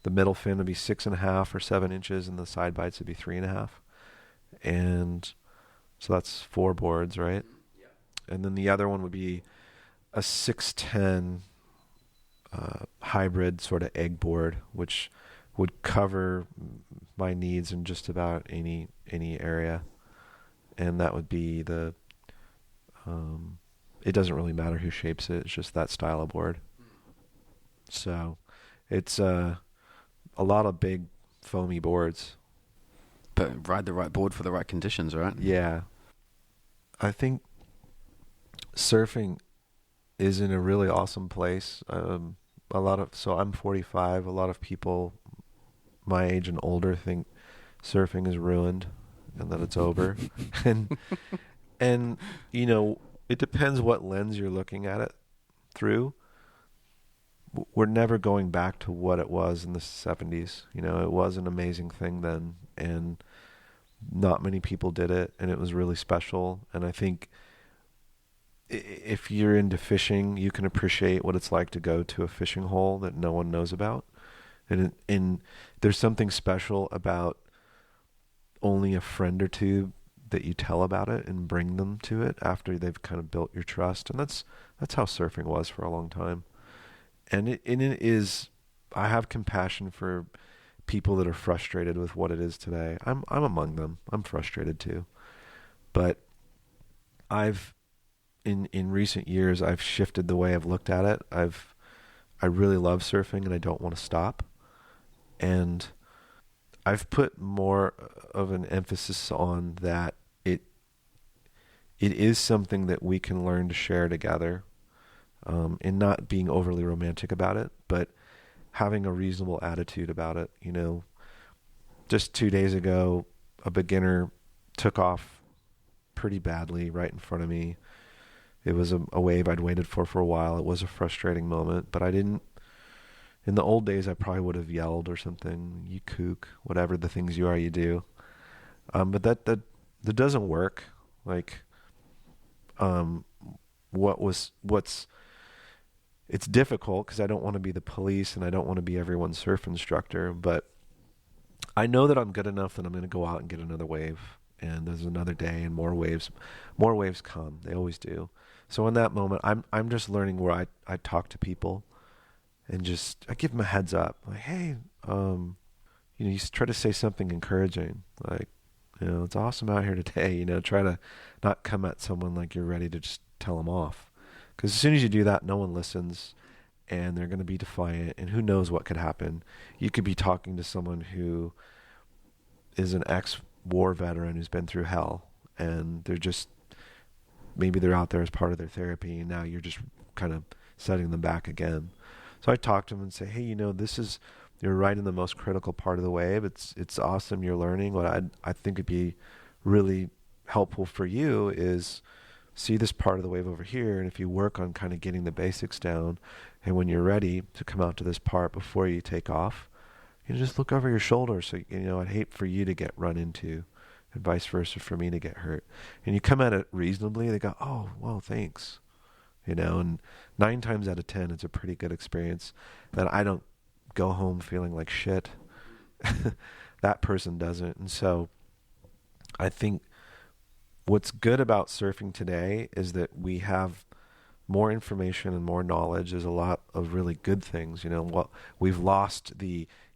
The middle fin would be 6.5 or 7 inches, and the side bites would be 3.5. And so that's 4 boards, right? Yeah. And then the other one would be a 610 hybrid sort of egg board, which would cover my needs in just about any area. And that would be it doesn't really matter who shapes it. It's just that style of board. So it's a lot of big foamy boards. But ride the right board for the right conditions, right? Yeah. I think surfing is in a really awesome place. So I'm 45. A lot of people my age and older think surfing is ruined and that it's over. and you know, it depends what lens you're looking at it through. We're never going back to what it was in the 70s. You know, it was an amazing thing then, and not many people did it, and it was really special. And I think if you're into fishing, you can appreciate what it's like to go to a fishing hole that no one knows about. And there's something special about only a friend or two that you tell about it and bring them to it after they've kind of built your trust. And that's how surfing was for a long time. And it is, I have compassion for people that are frustrated with what it is today. I'm among them. I'm frustrated too. But in recent years, I've shifted the way I've looked at it. I really love surfing and I don't want to stop. And I've put more of an emphasis on that it is something that we can learn to share together, and not being overly romantic about it, but having a reasonable attitude about it. You know, just 2 days ago, a beginner took off pretty badly right in front of me. It was a wave I'd waited for a while. It was a frustrating moment, but I didn't. In the old days, I probably would have yelled or something. You kook, whatever the things you are, you do. But that doesn't work. Like, it's difficult because I don't want to be the police and I don't want to be everyone's surf instructor, but I know that I'm good enough that I'm going to go out and get another wave, and there's another day and more waves come. They always do. So in that moment, I'm just learning where I talk to people and just, I give them a heads up. Like, hey, you try to say something encouraging. Like, it's awesome out here today. Try to not come at someone like you're ready to just tell them off. Because as soon as you do that, no one listens, and they're going to be defiant, and who knows what could happen. You could be talking to someone who is an ex-war veteran who's been through hell, and maybe they're out there as part of their therapy, and now you're just kind of setting them back again. So I talk to them and say, hey, you're right in the most critical part of the wave. It's awesome you're learning. What I think would be really helpful for you is see this part of the wave over here, and if you work on kind of getting the basics down, and when you're ready to come out to this part before you take off, just look over your shoulder. So I'd hate for you to get run into, and vice versa for me to get hurt. And you come at it reasonably, they go, oh, well, thanks. And 9 times out of 10, it's a pretty good experience. Then I don't go home feeling like shit. That person doesn't. And so I think what's good about surfing today is that we have more information and more knowledge. There's a lot of really good things. What we've lost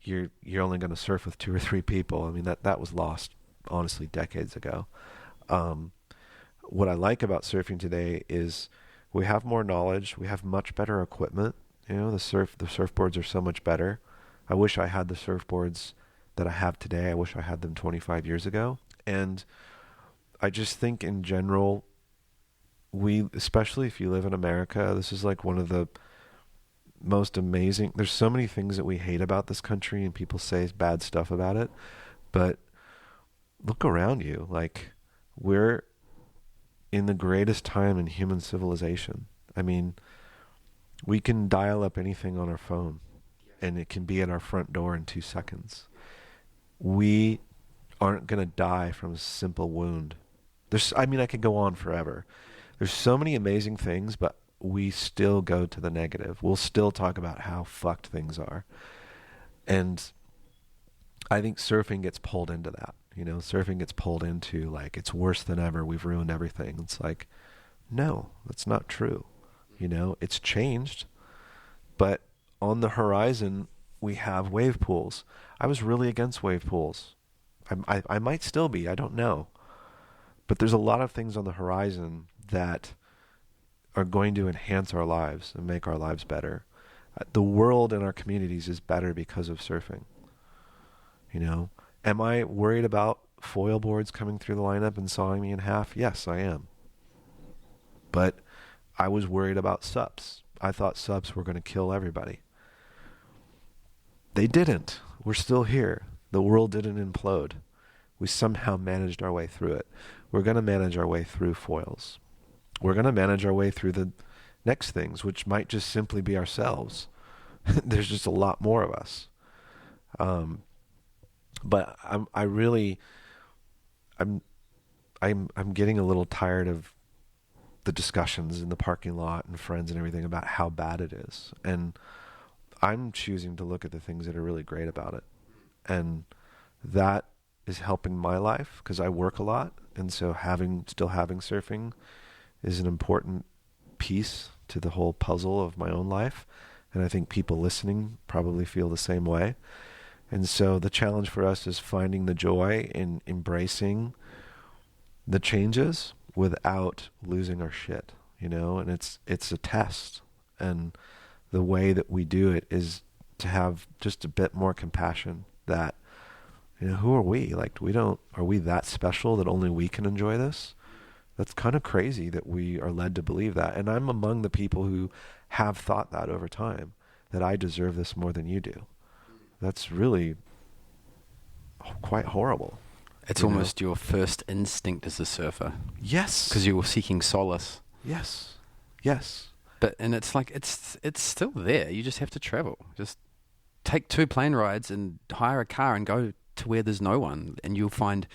you're only going to surf with 2 or 3 people. I mean, that was lost, honestly, decades ago. What I like about surfing today is we have more knowledge. We have much better equipment. The surfboards are so much better. I wish I had the surfboards that I have today. I wish I had them 25 years ago. And I just think in general, especially if you live in America, this is like one of the most amazing. There's so many things that we hate about this country and people say bad stuff about it, but look around you. Like, we're in the greatest time in human civilization. I mean, we can dial up anything on our phone and it can be at our front door in 2 seconds. We aren't going to die from a simple wound. I could go on forever. There's so many amazing things, but we still go to the negative. We'll still talk about how fucked things are. And I think surfing gets pulled into that. Surfing gets pulled into, like, it's worse than ever. We've ruined everything. It's like, no, that's not true. It's changed. But on the horizon, we have wave pools. I was really against wave pools. I might still be. I don't know. But there's a lot of things on the horizon that are going to enhance our lives and make our lives better. The world and our communities is better because of surfing. Am I worried about foil boards coming through the lineup and sawing me in half? Yes, I am. But I was worried about SUPs. I thought SUPs were going to kill everybody. They didn't. We're still here. The world didn't implode. We somehow managed our way through it. We're going to manage our way through foils. We're going to manage our way through the next things, which might just simply be ourselves. There's just a lot more of us. But I'm getting a little tired of the discussions in the parking lot and friends and everything about how bad it is. And I'm choosing to look at the things that are really great about it. And that is helping my life because I work a lot. And so still having surfing is an important piece to the whole puzzle of my own life. And I think people listening probably feel the same way. And so the challenge for us is finding the joy in embracing the changes without losing our shit, and it's a test. And the way that we do it is to have just a bit more compassion that, who are we? Like, are we that special that only we can enjoy this? That's kind of crazy that we are led to believe that. And I'm among the people who have thought that over time, that I deserve this more than you do. That's really quite horrible. It's almost your first instinct as a surfer. Yes. Because you were seeking solace. Yes. Yes. And it's like it's still there. You just have to travel. Just take 2 plane rides and hire a car and go to where there's no one, and you'll find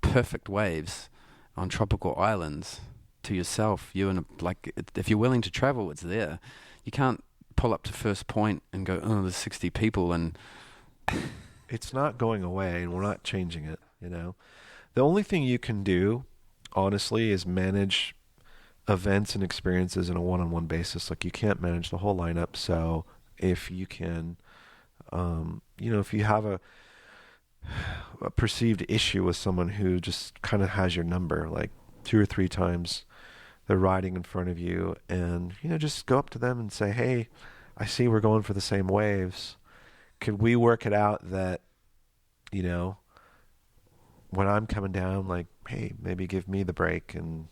perfect waves on tropical islands to yourself. If you're willing to travel, it's there. You can't pull up to first point and go, oh, there's 60 people, and It's not going away, and we're not changing it, The only thing you can do, honestly, is manage events and experiences on a one-on-one basis. Like, you can't manage the whole lineup. So if you can, if you have a perceived issue with someone who just kind of has your number, like 2 or 3 times they're riding in front of you, and, just go up to them and say, hey, I see we're going for the same waves. Could we work it out that, when I'm coming down, like, hey, maybe give me the break and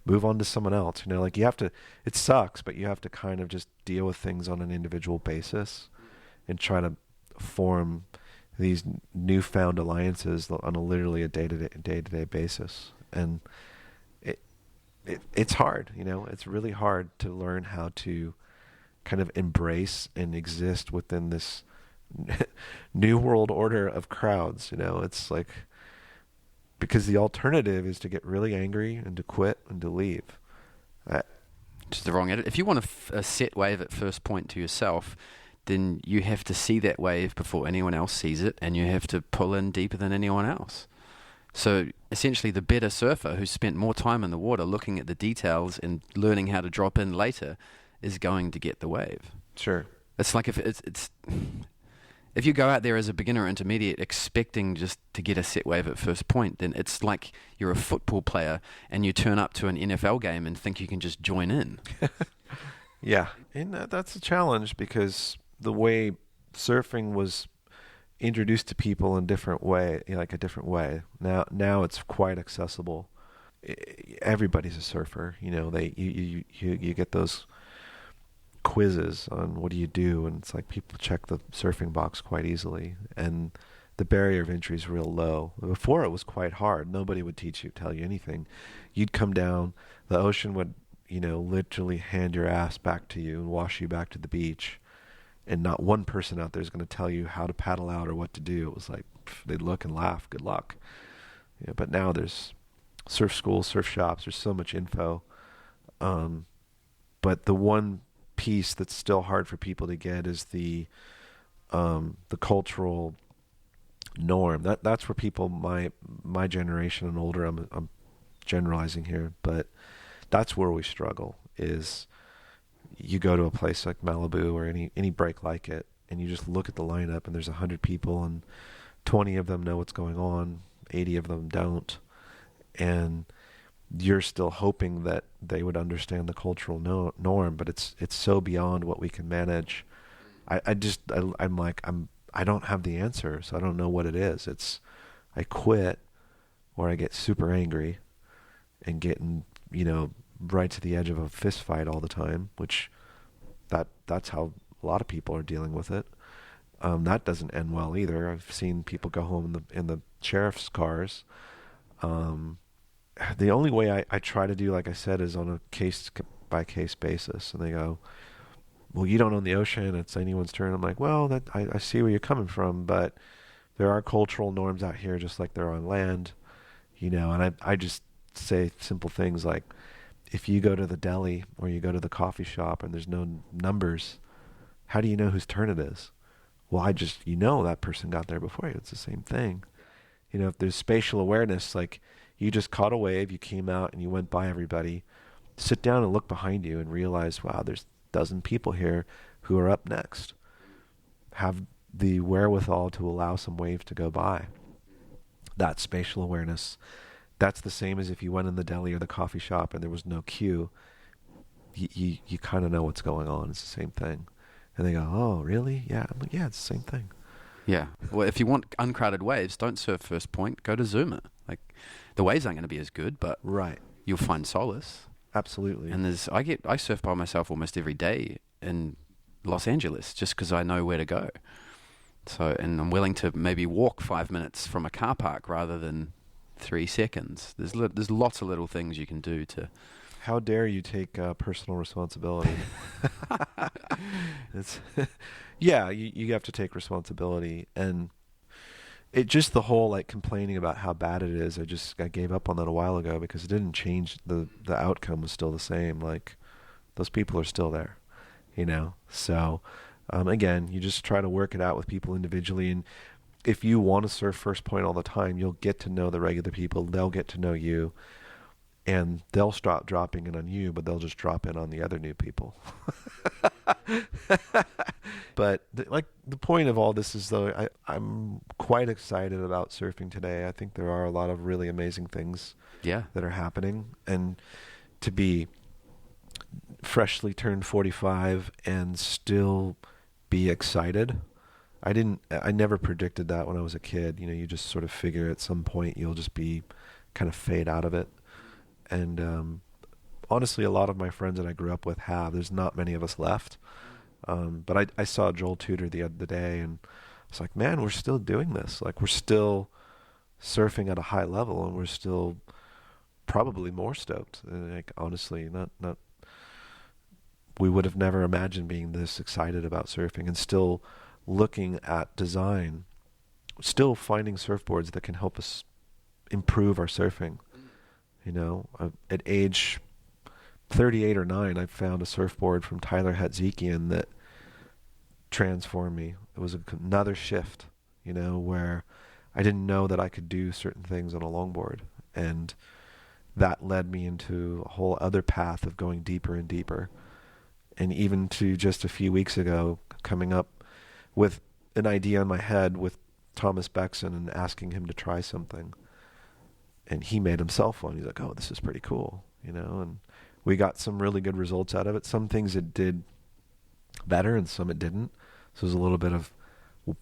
move on to someone else. Like, you have to, it sucks, but you have to kind of just deal with things on an individual basis and try to form these newfound alliances on literally a day-to-day basis. And it's hard, it's really hard to learn how to kind of embrace and exist within this new world order of crowds. It's like, because the alternative is to get really angry and to quit and to leave. Just the wrong edit. If you want a set wave at first point to yourself, then you have to see that wave before anyone else sees it, and you have to pull in deeper than anyone else. So essentially, the better surfer who's spent more time in the water looking at the details and learning how to drop in later is going to get the wave. Sure. It's like if you go out there as a beginner or intermediate expecting just to get a set wave at first point, then it's like you're a football player and you turn up to an NFL game and think you can just join in. Yeah, and that's a challenge, because the way surfing was introduced to people in a different way. Now it's quite accessible. Everybody's a surfer. You get those quizzes on what do you do, and it's like people check the surfing box quite easily, and the barrier of entry is real low. Before, it was quite hard. Nobody would tell you anything. You'd come down, the ocean would literally hand your ass back to you and wash you back to the beach, and not one person out there is going to tell you how to paddle out or what to do. It was like, they'd look and laugh, good luck. But now there's surf schools, surf shops, there's so much info. But the one piece that's still hard for people to get is the cultural norm. That's where people my generation and older, I'm generalizing here, but that's where we struggle. Is you go to a place like Malibu or any break like it, and you just look at the lineup, and there's 100 people, and 20 of them know what's going on, 80 of them don't, and you're still hoping that they would understand the cultural norm, but it's so beyond what we can manage. I don't have the answer, so I don't know what it is. I quit, or I get super angry and getting, right to the edge of a fist fight all the time, which that's how a lot of people are dealing with it. That doesn't end well either. I've seen people go home in the sheriff's cars. The only way I try to do, like I said, is on a case-by-case basis. And they go, well, you don't own the ocean, it's anyone's turn. I'm like, well, I see where you're coming from, but there are cultural norms out here just like there are on land, and I just say simple things like, if you go to the deli or you go to the coffee shop and there's no numbers, how do you know whose turn it is? Well, that person got there before you. It's the same thing. If there's spatial awareness, like, you just caught a wave, you came out and you went by everybody, sit down and look behind you and realize, wow, there's a dozen people here who are up next. Have the wherewithal to allow some waves to go by. That's spatial awareness. That's the same as if you went in the deli or the coffee shop and there was no queue. You kind of know what's going on. It's the same thing. And they go, oh, really? Yeah. I'm like, yeah, it's the same thing. Yeah. Well, if you want uncrowded waves, don't surf first point. Go to Zuma. Like, the waves aren't going to be as good, but right, you'll find solace. Absolutely. And I surf by myself almost every day in Los Angeles just because I know where to go. So, and I'm willing to maybe walk 5 minutes from a car park rather than 3 seconds. There's lots of little things you can do to How dare you take personal responsibility? It's yeah, you have to take responsibility, and it just the whole like complaining about how bad it is. I gave up on that a while ago because it didn't change. The outcome was still the same. Like those people are still there, you know. So again, you just try to work it out with people individually, and if you want to surf first point all the time, you'll get to know the regular people. They'll get to know you, and they'll stop dropping in on you, but they'll just drop in on the other new people. But the point of all this is, though, I'm quite excited about surfing today. I think there are a lot of really amazing things that are happening, and to be freshly turned 45 and still be excited. I never predicted that when I was a kid. You know, you just sort of figure at some point you'll just be kind of fade out of it. And honestly, a lot of my friends that I grew up with have. There's not many of us left. But I saw Joel Tudor the other day, and I was like, man, we're still doing this. Like, we're still surfing at a high level, and we're still probably more stoked. Like, honestly, not. We would have never imagined being this excited about surfing, and still looking at design, still finding surfboards that can help us improve our surfing. You know, at age 38 or 9, I found a surfboard from Tyler Hatzikian that transformed me. It was another shift, you know, where I didn't know that I could do certain things on a longboard, and that led me into a whole other path of going deeper and deeper. And even to just a few weeks ago, coming up with an idea in my head with Thomas Beckson and asking him to try something. And he made himself one. He's like, oh, this is pretty cool, you know, and we got some really good results out of it. Some things it did better and some it didn't. So there's a little bit of, we'll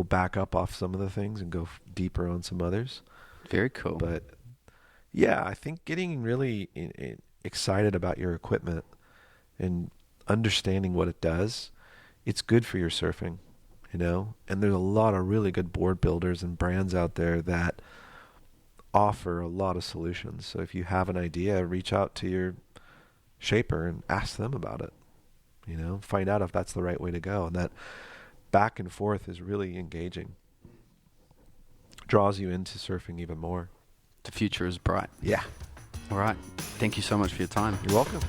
back up off some of the things and go deeper on some others. Very cool. But yeah, I think getting really excited about your equipment and understanding what it does, it's good for your surfing, you know? And there's a lot of really good board builders and brands out there that offer a lot of solutions. So if you have an idea, reach out to your shaper and ask them about it, you know? Find out if that's the right way to go. And that back and forth is really engaging. Draws you into surfing even more. The future is bright. Yeah. All right. Thank you so much for your time. You're welcome.